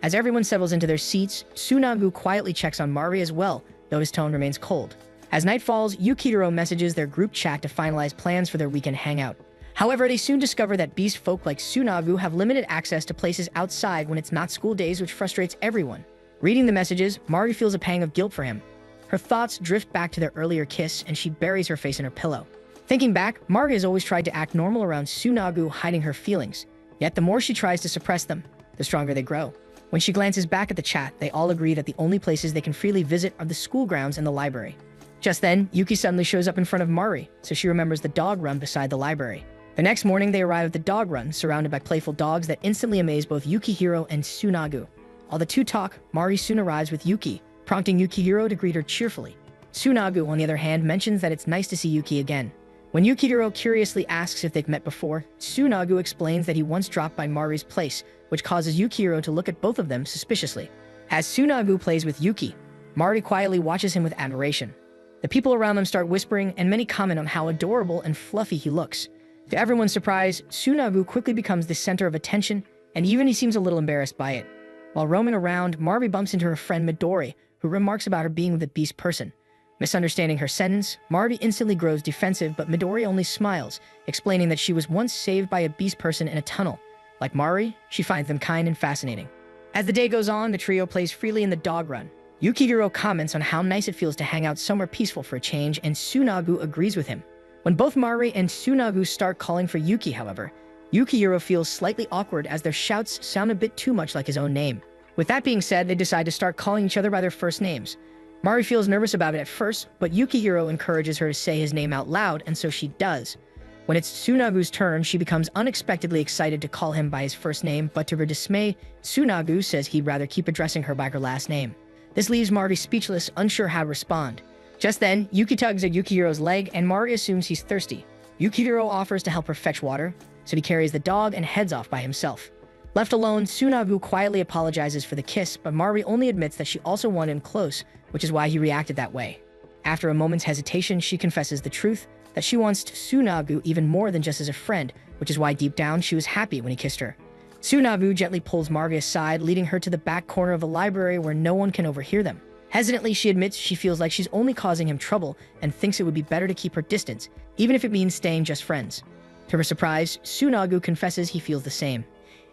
As everyone settles into their seats, Tsunagu quietly checks on Mari as well, though his tone remains cold. As night falls, Yukihiro messages their group chat to finalize plans for their weekend hangout. However, they soon discover that beast folk like Tsunagu have limited access to places outside when it's not school days, which frustrates everyone. Reading the messages, Mari feels a pang of guilt for him. Her thoughts drift back to their earlier kiss, and she buries her face in her pillow. Thinking back, Mari has always tried to act normal around Tsunagu, hiding her feelings. Yet the more she tries to suppress them, the stronger they grow. When she glances back at the chat, they all agree that the only places they can freely visit are the school grounds and the library. Just then, Yuki suddenly shows up in front of Mari, so she remembers the dog run beside the library. The next morning, they arrive at the dog run, surrounded by playful dogs that instantly amaze both Yukihiro and Tsunagu. While the two talk, Mari soon arrives with Yuki, prompting Yukihiro to greet her cheerfully. Tsunagu, on the other hand, mentions that it's nice to see Yuki again. When Yukihiro curiously asks if they've met before, Tsunagu explains that he once dropped by Mari's place, which causes Yukihiro to look at both of them suspiciously. As Tsunagu plays with Yuki, Mari quietly watches him with admiration. The people around them start whispering, and many comment on how adorable and fluffy he looks. To everyone's surprise, Tsunagu quickly becomes the center of attention, and even he seems a little embarrassed by it. While roaming around, Mari bumps into her friend Midori, who remarks about her being with a beast person. Misunderstanding her sentence, Mari instantly grows defensive, but Midori only smiles, explaining that she was once saved by a beast person in a tunnel. Like Mari, she finds them kind and fascinating. As the day goes on, the trio plays freely in the dog run. Yukihiro comments on how nice it feels to hang out somewhere peaceful for a change, and Tsunagu agrees with him. When both Mari and Tsunagu start calling for Yuki, however, Yukihiro feels slightly awkward as their shouts sound a bit too much like his own name. With that being said, they decide to start calling each other by their first names. Mari feels nervous about it at first, but Yukihiro encourages her to say his name out loud, and so she does. When it's Tsunagu's turn, she becomes unexpectedly excited to call him by his first name, but to her dismay, Tsunagu says he'd rather keep addressing her by her last name. This leaves Mari speechless, unsure how to respond. Just then, Yuki tugs at Yukihiro's leg, and Mari assumes he's thirsty. Yukihiro offers to help her fetch water, so he carries the dog and heads off by himself. Left alone, Tsunagu quietly apologizes for the kiss, but Mari only admits that she also wanted him close, which is why he reacted that way. After a moment's hesitation, she confesses the truth, that she wants Tsunagu even more than just as a friend, which is why deep down she was happy when he kissed her. Tsunagu gently pulls Mari aside, leading her to the back corner of the library where no one can overhear them. Hesitantly, she admits she feels like she's only causing him trouble and thinks it would be better to keep her distance, even if it means staying just friends. To her surprise, Tsunagu confesses he feels the same.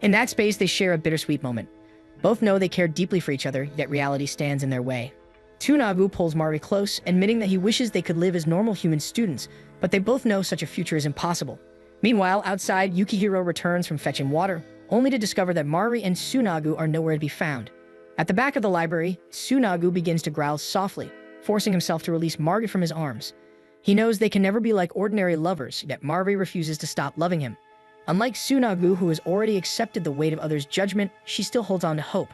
In that space, they share a bittersweet moment. Both know they care deeply for each other, yet reality stands in their way. Tsunagu pulls Mari close, admitting that he wishes they could live as normal human students, but they both know such a future is impossible. Meanwhile, outside, Yukihiro returns from fetching water, only to discover that Mari and Tsunagu are nowhere to be found. At the back of the library, Tsunagu begins to growl softly, forcing himself to release Mari from his arms. He knows they can never be like ordinary lovers, yet Mari refuses to stop loving him. Unlike Tsunagu, who has already accepted the weight of others' judgment, she still holds on to hope.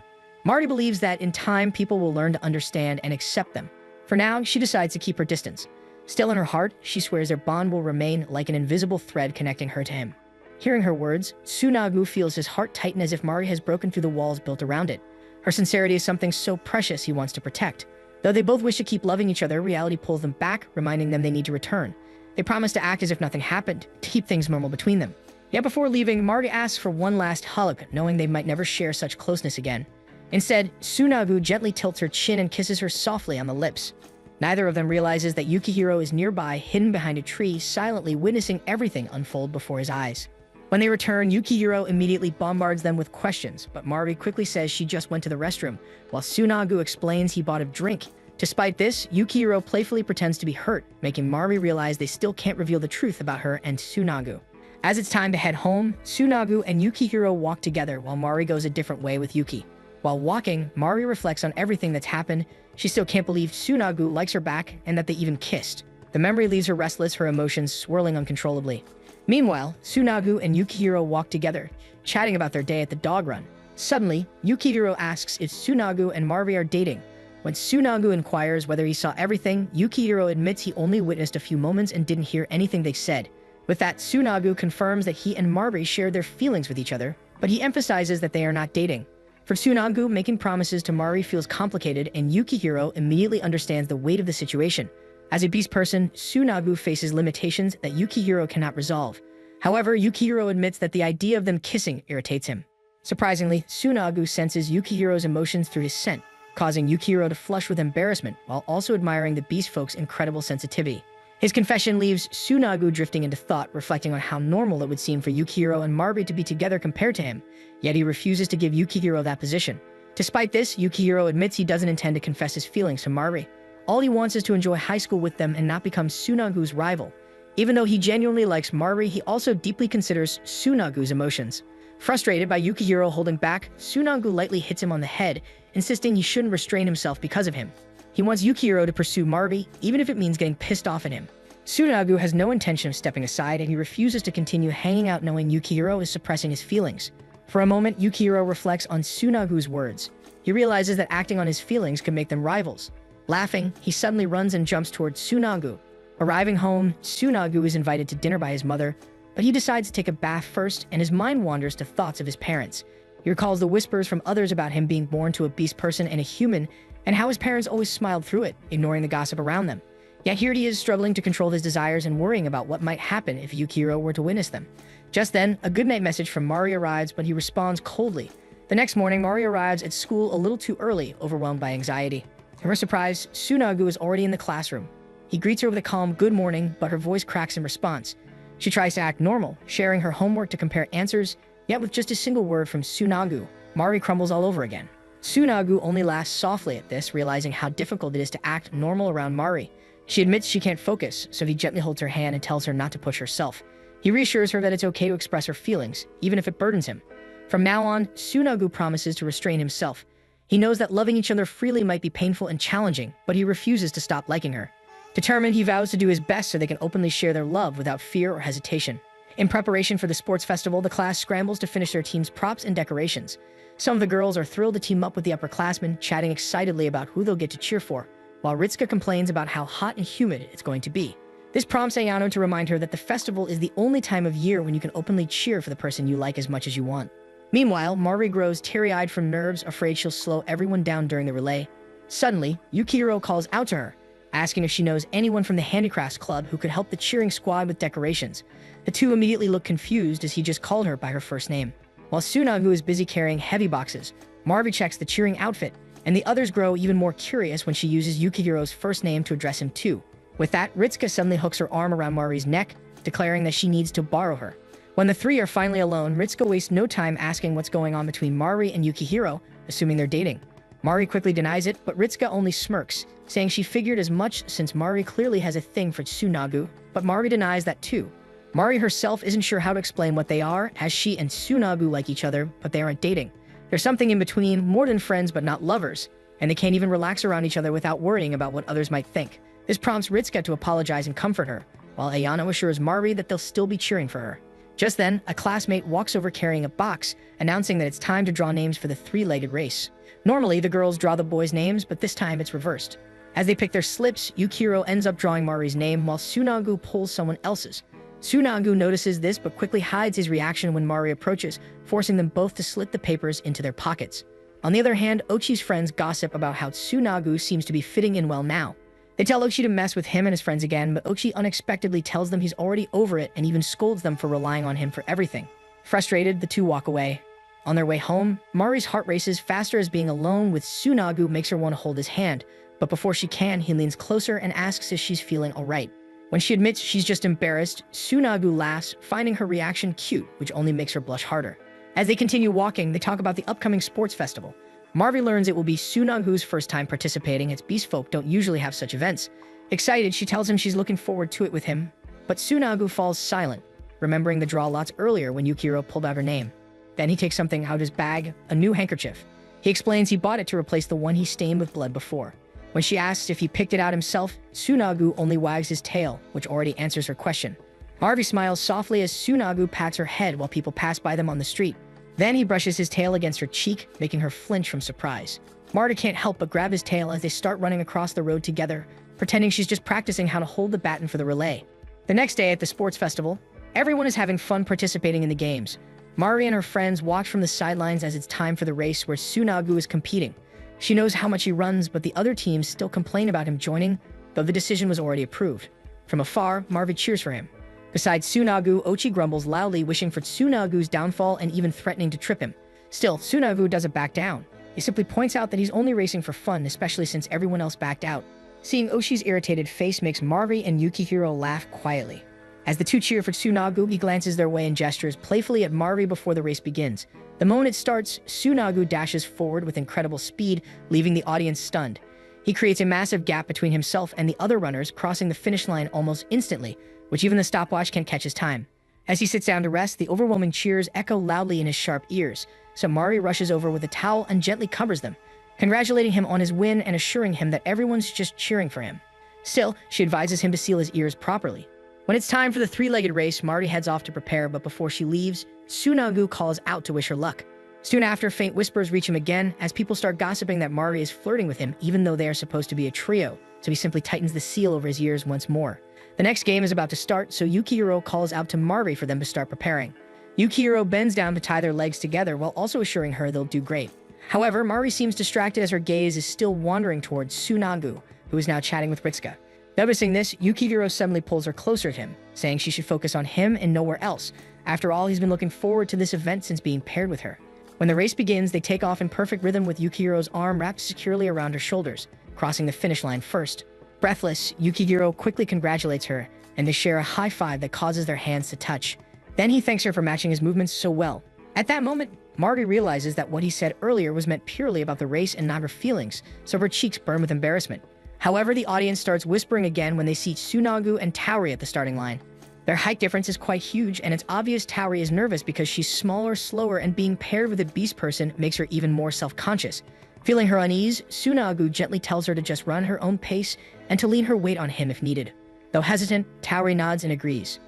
Mari believes that in time people will learn to understand and accept them. For now, she decides to keep her distance. Still in her heart, she swears their bond will remain like an invisible thread connecting her to him. Hearing her words, Tsunagu feels his heart tighten as if Mari has broken through the walls built around it. Her sincerity is something so precious he wants to protect. Though they both wish to keep loving each other, reality pulls them back, reminding them they need to return. They promise to act as if nothing happened, to keep things normal between them. Yet before leaving, Mari asks for one last hug, knowing they might never share such closeness again. Instead, Tsunagu gently tilts her chin and kisses her softly on the lips. Neither of them realizes that Yukihiro is nearby, hidden behind a tree, silently witnessing everything unfold before his eyes. When they return, Yukihiro immediately bombards them with questions, but Mari quickly says she just went to the restroom, while Tsunagu explains he bought a drink. Despite this, Yukihiro playfully pretends to be hurt, making Mari realize they still can't reveal the truth about her and Tsunagu. As it's time to head home, Tsunagu and Yukihiro walk together while Mari goes a different way with Yuki. While walking, Mari reflects on everything that's happened. She still can't believe Tsunagu likes her back and that they even kissed. The memory leaves her restless, her emotions swirling uncontrollably. Meanwhile, Tsunagu and Yukihiro walk together, chatting about their day at the dog run. Suddenly, Yukihiro asks if Tsunagu and Mari are dating. When Tsunagu inquires whether he saw everything, Yukihiro admits he only witnessed a few moments and didn't hear anything they said. With that, Tsunagu confirms that he and Mari share their feelings with each other, but he emphasizes that they are not dating. For Tsunagu, making promises to Mari feels complicated, and Yukihiro immediately understands the weight of the situation. As a beast person, Tsunagu faces limitations that Yukihiro cannot resolve. However, Yukihiro admits that the idea of them kissing irritates him. Surprisingly, Tsunagu senses Yukihiro's emotions through his scent, causing Yukihiro to flush with embarrassment while also admiring the beast folk's incredible sensitivity. His confession leaves Tsunagu drifting into thought, reflecting on how normal it would seem for Yukihiro and Mari to be together compared to him, yet he refuses to give Yukihiro that position. Despite this, Yukihiro admits he doesn't intend to confess his feelings to Mari. All he wants is to enjoy high school with them and not become Tsunagu's rival. Even though he genuinely likes Mari, he also deeply considers Tsunagu's emotions. Frustrated by Yukihiro holding back, Tsunagu lightly hits him on the head, insisting he shouldn't restrain himself because of him. He wants Yukihiro to pursue Mari, even if it means getting pissed off at him. Tsunagu has no intention of stepping aside, and he refuses to continue hanging out knowing Yukihiro is suppressing his feelings. For a moment, Yukihiro reflects on Tsunagu's words. He realizes that acting on his feelings could make them rivals. Laughing, he suddenly runs and jumps towards Tsunagu. Arriving home, Tsunagu is invited to dinner by his mother, but he decides to take a bath first, and his mind wanders to thoughts of his parents. He recalls the whispers from others about him being born to a beast person and a human, and how his parents always smiled through it, ignoring the gossip around them. Yet here he is struggling to control his desires and worrying about what might happen if Yukihiro were to witness them. Just then, a goodnight message from Mari arrives, but he responds coldly. The next morning, Mari arrives at school a little too early, overwhelmed by anxiety. To her surprise, Tsunagu is already in the classroom. He greets her with a calm "good morning," but her voice cracks in response. She tries to act normal, sharing her homework to compare answers, yet with just a single word from Tsunagu, Mari crumbles all over again. Tsunagu only laughs softly at this, realizing how difficult it is to act normal around Mari. She admits she can't focus, so he gently holds her hand and tells her not to push herself. He reassures her that it's okay to express her feelings, even if it burdens him. From now on, Tsunagu promises to restrain himself. He knows that loving each other freely might be painful and challenging, but he refuses to stop liking her. Determined, he vows to do his best so they can openly share their love without fear or hesitation. In preparation for the sports festival, the class scrambles to finish their team's props and decorations. Some of the girls are thrilled to team up with the upperclassmen, chatting excitedly about who they'll get to cheer for, while Ritsuka complains about how hot and humid it's going to be. This prompts Ayano to remind her that the festival is the only time of year when you can openly cheer for the person you like as much as you want. Meanwhile, Mari grows teary-eyed from nerves, afraid she'll slow everyone down during the relay. Suddenly, Yukihiro calls out to her, asking if she knows anyone from the handicrafts club who could help the cheering squad with decorations. The two immediately look confused as he just called her by her first name. While Tsunagu is busy carrying heavy boxes, Mari checks the cheering outfit, and the others grow even more curious when she uses Yukihiro's first name to address him too. With that, Ritsuka suddenly hooks her arm around Mari's neck, declaring that she needs to borrow her. When the three are finally alone, Ritsuka wastes no time asking what's going on between Mari and Yukihiro, assuming they're dating. Mari quickly denies it, but Ritsuka only smirks, saying she figured as much since Mari clearly has a thing for Tsunagu, but Mari denies that too. Mari herself isn't sure how to explain what they are, as she and Tsunagu like each other, but they aren't dating. There's something in between, more than friends but not lovers, and they can't even relax around each other without worrying about what others might think. This prompts Ritsuka to apologize and comfort her, while Ayano assures Mari that they'll still be cheering for her. Just then, a classmate walks over carrying a box, announcing that it's time to draw names for the three-legged race. Normally, the girls draw the boys' names, but this time it's reversed. As they pick their slips, Yukihiro ends up drawing Mari's name while Tsunagu pulls someone else's. Tsunagu notices this but quickly hides his reaction when Mari approaches, forcing them both to slit the papers into their pockets. On the other hand, Ochi's friends gossip about how Tsunagu seems to be fitting in well now. They tell Ochi to mess with him and his friends again, but Ochi unexpectedly tells them he's already over it and even scolds them for relying on him for everything. Frustrated, the two walk away. On their way home, Mari's heart races faster as being alone with Tsunagu makes her want to hold his hand, but before she can, he leans closer and asks if she's feeling alright. When she admits she's just embarrassed, Tsunagu laughs, finding her reaction cute, which only makes her blush harder. As they continue walking, they talk about the upcoming sports festival. Mari learns it will be Tsunagu's first time participating, as beast folk don't usually have such events. Excited, she tells him she's looking forward to it with him, but Tsunagu falls silent, remembering the draw lots earlier when Yukihiro pulled out her name. Then he takes something out of his bag, a new handkerchief. He explains he bought it to replace the one he stained with blood before. When she asks if he picked it out himself, Tsunagu only wags his tail, which already answers her question. Mari smiles softly as Tsunagu pats her head while people pass by them on the street. Then he brushes his tail against her cheek, making her flinch from surprise. Mari can't help but grab his tail as they start running across the road together, pretending she's just practicing how to hold the baton for the relay. The next day at the sports festival, everyone is having fun participating in the games. Mari and her friends watch from the sidelines as it's time for the race where Tsunagu is competing. She knows how much he runs, but the other teams still complain about him joining, though the decision was already approved. From afar, Mari cheers for him. Besides Tsunagu, Ochi grumbles loudly, wishing for Tsunagu's downfall and even threatening to trip him. Still, Tsunagu doesn't back down. He simply points out that he's only racing for fun, especially since everyone else backed out. Seeing Oshi's irritated face makes Mari and Yukihiro laugh quietly. As the two cheer for Tsunagu, he glances their way and gestures playfully at Mari before the race begins. The moment it starts, Tsunagu dashes forward with incredible speed, leaving the audience stunned. He creates a massive gap between himself and the other runners, crossing the finish line almost instantly, which even the stopwatch can't catch his time. As he sits down to rest, the overwhelming cheers echo loudly in his sharp ears, so Mari rushes over with a towel and gently covers them, congratulating him on his win and assuring him that everyone's just cheering for him. Still, she advises him to seal his ears properly. When it's time for the three-legged race, Mari heads off to prepare, but before she leaves, Tsunagu calls out to wish her luck. Soon after, faint whispers reach him again as people start gossiping that Mari is flirting with him, even though they are supposed to be a trio, so he simply tightens the seal over his ears once more. The next game is about to start, so Yukihiro calls out to Mari for them to start preparing. Yukihiro bends down to tie their legs together while also assuring her they'll do great. However, Mari seems distracted as her gaze is still wandering towards Tsunagu, who is now chatting with Ritsuka. Noticing this, Yukihiro suddenly pulls her closer to him, saying she should focus on him and nowhere else. After all, he's been looking forward to this event since being paired with her. When the race begins, they take off in perfect rhythm with Yukihiro's arm wrapped securely around her shoulders, crossing the finish line first. Breathless, Yukihiro quickly congratulates her, and they share a high five that causes their hands to touch. Then he thanks her for matching his movements so well. At that moment, Mari realizes that what he said earlier was meant purely about the race and not her feelings, so her cheeks burn with embarrassment. However, the audience starts whispering again when they see Tsunagu and Tauri at the starting line. Their height difference is quite huge, and it's obvious Tauri is nervous because she's smaller, slower, and being paired with a beast person makes her even more self-conscious. Feeling her unease, Tsunagu gently tells her to just run her own pace and to lean her weight on him if needed. Though hesitant, Tauri nods and agrees.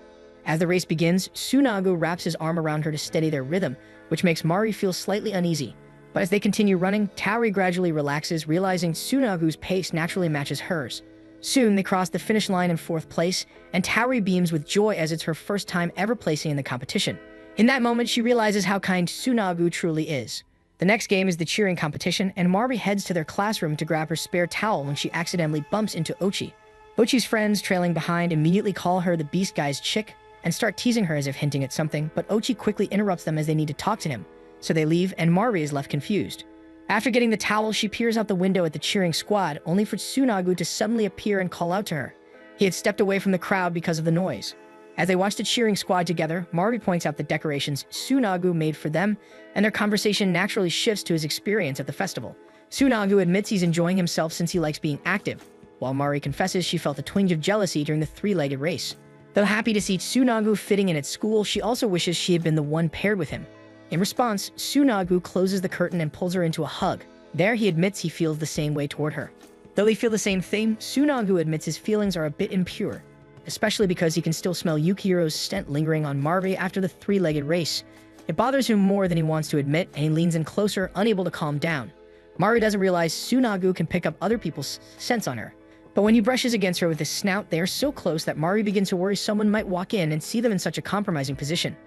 As the race begins, Tsunagu wraps his arm around her to steady their rhythm, which makes Mari feel slightly uneasy. But as they continue running, Tauri gradually relaxes, realizing Tsunagu's pace naturally matches hers. Soon, they cross the finish line in 4th place, and Tauri beams with joy as it's her first time ever placing in the competition. In that moment, she realizes how kind Tsunagu truly is. The next game is the cheering competition, and Mari heads to their classroom to grab her spare towel when she accidentally bumps into Ochi. Ochi's friends, trailing behind, immediately call her the Beast Guy's chick and start teasing her as if hinting at something, but Ochi quickly interrupts them as they need to talk to him. So they leave, and Mari is left confused. After getting the towel, she peers out the window at the cheering squad, only for Tsunagu to suddenly appear and call out to her. He had stepped away from the crowd because of the noise. As they watch the cheering squad together, Mari points out the decorations Tsunagu made for them, and their conversation naturally shifts to his experience at the festival. Tsunagu admits he's enjoying himself since he likes being active, while Mari confesses she felt a twinge of jealousy during the 3-legged race. Though happy to see Tsunagu fitting in at school, she also wishes she had been the one paired with him. In response, Tsunagu closes the curtain and pulls her into a hug. There, he admits he feels the same way toward her. Though they feel the same thing, Tsunagu admits his feelings are a bit impure, especially because he can still smell Yukihiro's scent lingering on Mari after the 3-legged race. It bothers him more than he wants to admit, and he leans in closer, unable to calm down. Mari doesn't realize Tsunagu can pick up other people's scents on her. But when he brushes against her with his snout, they are so close that Mari begins to worry someone might walk in and see them in such a compromising position.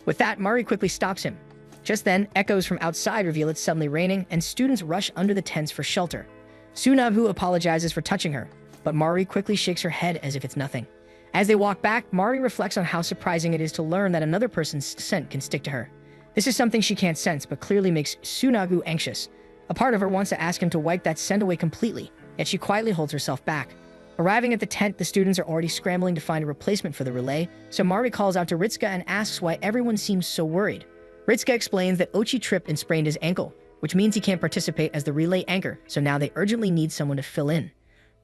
With that, Mari quickly stops him. Just then, echoes from outside reveal it's suddenly raining, and students rush under the tents for shelter. Tsunagu apologizes for touching her, but Mari quickly shakes her head as if it's nothing. As they walk back, Mari reflects on how surprising it is to learn that another person's scent can stick to her. This is something she can't sense, but clearly makes Tsunagu anxious. A part of her wants to ask him to wipe that scent away completely, yet she quietly holds herself back. Arriving at the tent, the students are already scrambling to find a replacement for the relay, so Mari calls out to Ritsuka and asks why everyone seems so worried. Ritsuka explains that Ochi tripped and sprained his ankle, which means he can't participate as the relay anchor, so now they urgently need someone to fill in.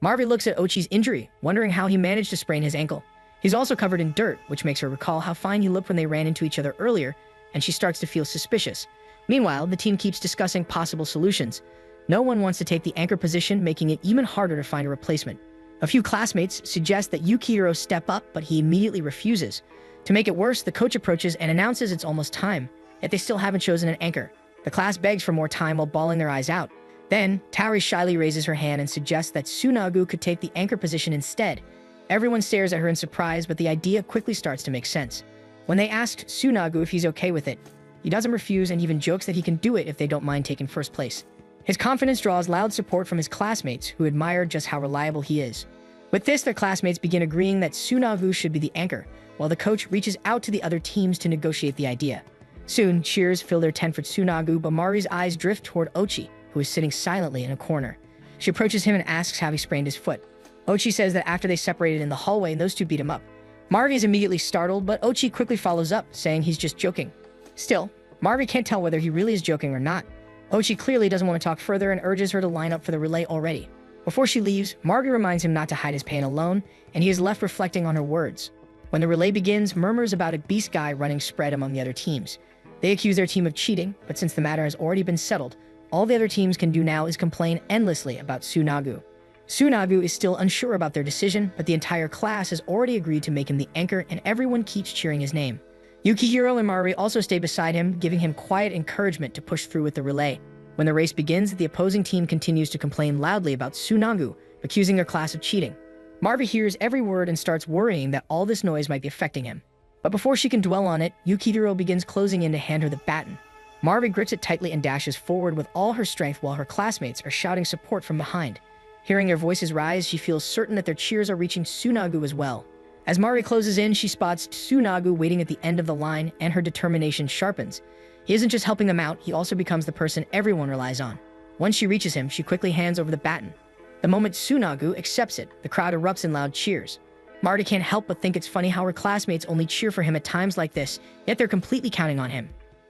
Mari looks at Ochi's injury, wondering how he managed to sprain his ankle. He's also covered in dirt, which makes her recall how fine he looked when they ran into each other earlier, and she starts to feel suspicious. Meanwhile, the team keeps discussing possible solutions. No one wants to take the anchor position, making it even harder to find a replacement. A few classmates suggest that Yukihiro step up, but he immediately refuses. To make it worse, the coach approaches and announces it's almost time, yet they still haven't chosen an anchor. The class begs for more time while bawling their eyes out. Then, Tauri shyly raises her hand and suggests that Tsunagu could take the anchor position instead. Everyone stares at her in surprise, but the idea quickly starts to make sense. When they asked Tsunagu if he's okay with it, he doesn't refuse and even jokes that he can do it if they don't mind taking first place. His confidence draws loud support from his classmates, who admire just how reliable he is. With this, their classmates begin agreeing that Tsunagu should be the anchor, while the coach reaches out to the other teams to negotiate the idea. Soon, cheers fill their tent for Tsunagu, but Mari's eyes drift toward Ochi, who is sitting silently in a corner. She approaches him and asks how he sprained his foot. Ochi says that after they separated in the hallway, those two beat him up. Mari is immediately startled, but Ochi quickly follows up, saying he's just joking. Still, Mari can't tell whether he really is joking or not. Ochi clearly doesn't want to talk further and urges her to line up for the relay already. Before she leaves, Mari reminds him not to hide his pain alone, and he is left reflecting on her words. When the relay begins, murmurs about a beast guy running spread among the other teams. They accuse their team of cheating, but since the matter has already been settled, all the other teams can do now is complain endlessly about Tsunagu. Tsunagu is still unsure about their decision, but the entire class has already agreed to make him the anchor, and everyone keeps cheering his name. Yukihiro and Mari also stay beside him, giving him quiet encouragement to push through with the relay. When the race begins, the opposing team continues to complain loudly about Tsunagu, accusing their class of cheating. Mari hears every word and starts worrying that all this noise might be affecting him. But before she can dwell on it, Yukihiro begins closing in to hand her the baton. Mari grips it tightly and dashes forward with all her strength while her classmates are shouting support from behind. Hearing their voices rise, she feels certain that their cheers are reaching Tsunagu as well. As Mari closes in, she spots Tsunagu waiting at the end of the line, and her determination sharpens. He isn't just helping them out, he also becomes the person everyone relies on. Once she reaches him, she quickly hands over the baton. The moment Tsunagu accepts it, the crowd erupts in loud cheers. Mari can't help but think it's funny how her classmates only cheer for him at times like this, yet they're completely counting on him.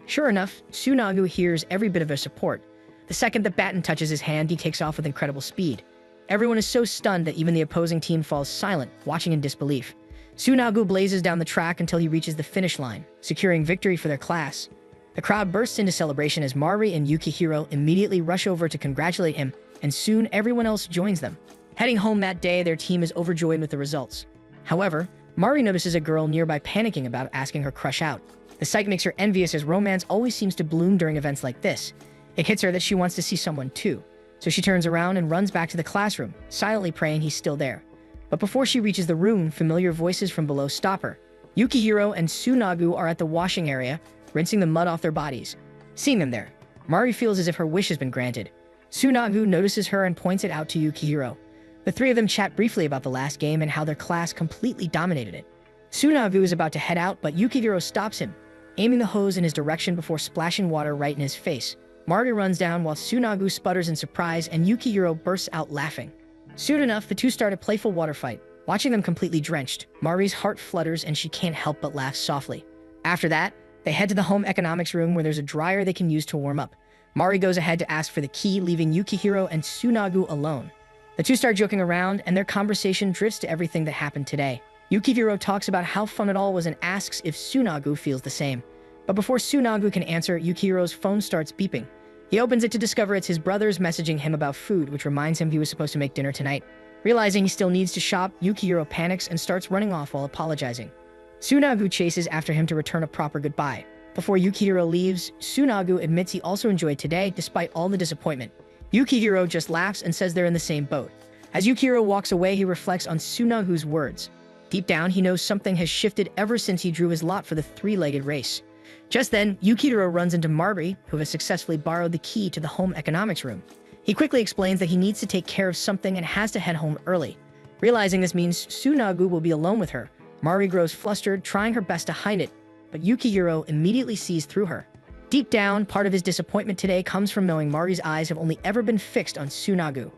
Sure enough, Tsunagu hears every bit of their support. The second the baton touches his hand, he takes off with incredible speed. Everyone is so stunned that even the opposing team falls silent, watching in disbelief. Tsunagu blazes down the track until he reaches the finish line, securing victory for their class. The crowd bursts into celebration as Mari and Yukihiro immediately rush over to congratulate him, and soon everyone else joins them. Heading home that day, their team is overjoyed with the results. However, Mari notices a girl nearby panicking about asking her crush out. The sight makes her envious as romance always seems to bloom during events like this. It hits her that she wants to see someone too, so she turns around and runs back to the classroom, silently praying he's still there. But before she reaches the room, familiar voices from below stop her. Yukihiro and Tsunagu are at the washing area, rinsing the mud off their bodies. Seeing them there, Mari feels as if her wish has been granted. Tsunagu notices her and points it out to Yukihiro. The three of them chat briefly about the last game and how their class completely dominated it. Tsunagu is about to head out, but Yukihiro stops him, aiming the hose in his direction before splashing water right in his face. Mari runs down while Tsunagu sputters in surprise and Yukihiro bursts out laughing. Soon enough, the two start a playful water fight. Watching them completely drenched, Mari's heart flutters and she can't help but laugh softly. After that, they head to the home economics room where there's a dryer they can use to warm up. Mari goes ahead to ask for the key, leaving Yukihiro and Tsunagu alone. The two start joking around and their conversation drifts to everything that happened today. Yukihiro talks about how fun it all was and asks if Tsunagu feels the same. But before Tsunagu can answer, Yukihiro's phone starts beeping. He opens it to discover it's his brothers messaging him about food, which reminds him he was supposed to make dinner tonight. Realizing he still needs to shop, Yukihiro panics and starts running off while apologizing. Tsunagu chases after him to return a proper goodbye. Before Yukihiro leaves, Tsunagu admits he also enjoyed today despite all the disappointment. Yukihiro just laughs and says they're in the same boat. As Yukihiro walks away, he reflects on Tsunagu's words. Deep down, he knows something has shifted ever since he drew his lot for the three-legged race. Just then, Yukihiro runs into Mari, who has successfully borrowed the key to the home economics room. He quickly explains that he needs to take care of something and has to head home early. Realizing this means Tsunagu will be alone with her, Mari grows flustered, trying her best to hide it, but Yukihiro immediately sees through her. Deep down, part of his disappointment today comes from knowing Mari's eyes have only ever been fixed on Tsunagu.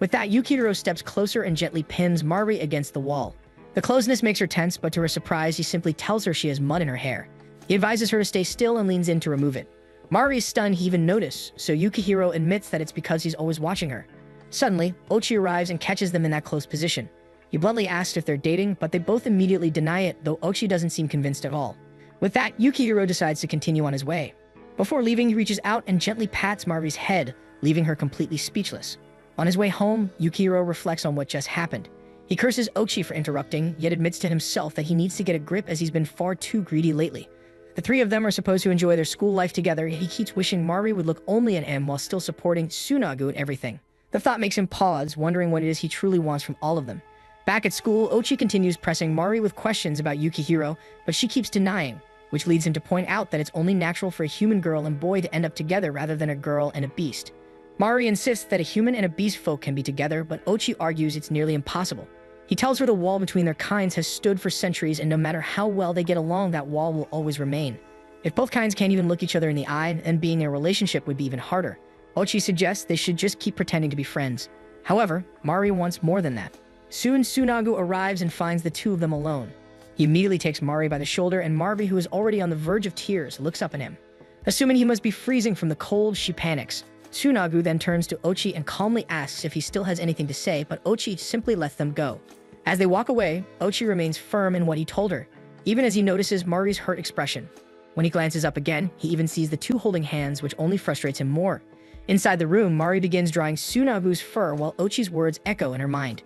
With that, Yukihiro steps closer and gently pins Mari against the wall. The closeness makes her tense, but to her surprise, he simply tells her she has mud in her hair. He advises her to stay still and leans in to remove it. Mari is stunned he even noticed, so Yukihiro admits that it's because he's always watching her. Suddenly, Ochi arrives and catches them in that close position. He bluntly asks if they're dating, but they both immediately deny it, though Ochi doesn't seem convinced at all. With that, Yukihiro decides to continue on his way. Before leaving, he reaches out and gently pats Mari's head, leaving her completely speechless. On his way home, Yukihiro reflects on what just happened. He curses Ochi for interrupting, yet admits to himself that he needs to get a grip as he's been far too greedy lately. The three of them are supposed to enjoy their school life together, yet he keeps wishing Mari would look only at him while still supporting Tsunagu in everything. The thought makes him pause, wondering what it is he truly wants from all of them. Back at school, Ochi continues pressing Mari with questions about Yukihiro, but she keeps denying, which leads him to point out that it's only natural for a human girl and boy to end up together rather than a girl and a beast. Mari insists that a human and a beast folk can be together, but Ochi argues it's nearly impossible. He tells her the wall between their kinds has stood for centuries, and no matter how well they get along, that wall will always remain. If both kinds can't even look each other in the eye, then being in a relationship would be even harder. Ochi suggests they should just keep pretending to be friends. However, Mari wants more than that. Soon, Tsunagu arrives and finds the two of them alone. He immediately takes Mari by the shoulder, and Mari, who is already on the verge of tears, looks up at him. Assuming he must be freezing from the cold, she panics. Tsunagu then turns to Ochi and calmly asks if he still has anything to say, but Ochi simply lets them go. As they walk away, Ochi remains firm in what he told her, even as he notices Mari's hurt expression. When he glances up again, he even sees the two holding hands, which only frustrates him more. Inside the room, Mari begins drawing Tsunagu's fur while Ochi's words echo in her mind.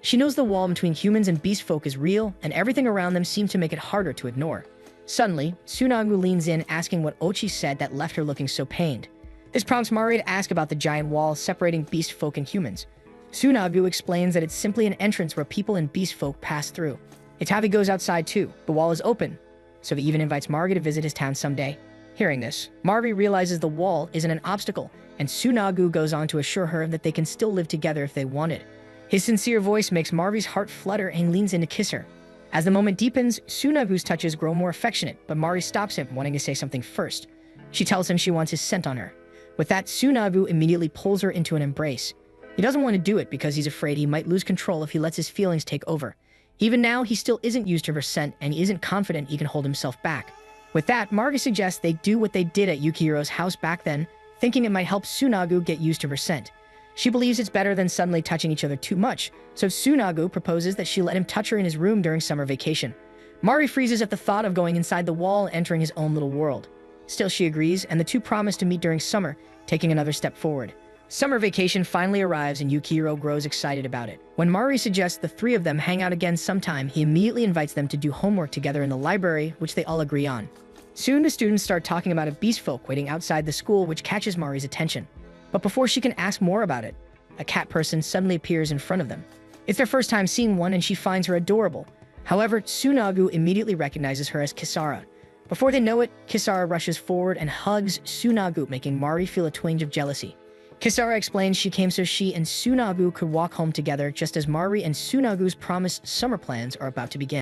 She knows the wall between humans and beast folk is real, and everything around them seems to make it harder to ignore. Suddenly, Tsunagu leans in, asking what Ochi said that left her looking so pained. This prompts Mari to ask about the giant wall separating beast folk and humans. Tsunagu explains that it's simply an entrance where people and beast folk pass through. It's how he goes outside too. The wall is open, so he even invites Mari to visit his town someday. Hearing this, Mari realizes the wall isn't an obstacle, and Tsunagu goes on to assure her that they can still live together if they wanted. His sincere voice makes Mari's heart flutter and leans in to kiss her. As the moment deepens, Tsunagu's touches grow more affectionate, but Mari stops him, wanting to say something first. She tells him she wants his scent on her. With that, Tsunagu immediately pulls her into an embrace. He doesn't want to do it because he's afraid he might lose control if he lets his feelings take over. Even now, he still isn't used to her scent, and he isn't confident he can hold himself back. With that, Mari suggests they do what they did at Yukihiro's house back then, thinking it might help Tsunagu get used to her scent. She believes it's better than suddenly touching each other too much, so Tsunagu proposes that she let him touch her in his room during summer vacation. Mari freezes at the thought of going inside the wall and entering his own little world. Still, she agrees, and the two promise to meet during summer, taking another step forward. Summer vacation finally arrives and Yukihiro grows excited about it. When Mari suggests the three of them hang out again sometime, he immediately invites them to do homework together in the library, which they all agree on. Soon, the students start talking about a beast folk waiting outside the school, which catches Mari's attention. But before she can ask more about it, a cat person suddenly appears in front of them. It's their first time seeing one and she finds her adorable. However, Tsunagu immediately recognizes her as Kisara. Before they know it, Kisara rushes forward and hugs Tsunagu, making Mari feel a twinge of jealousy. Kisara explains she came so she and Tsunagu could walk home together, just as Mari and Tsunagu's promised summer plans are about to begin.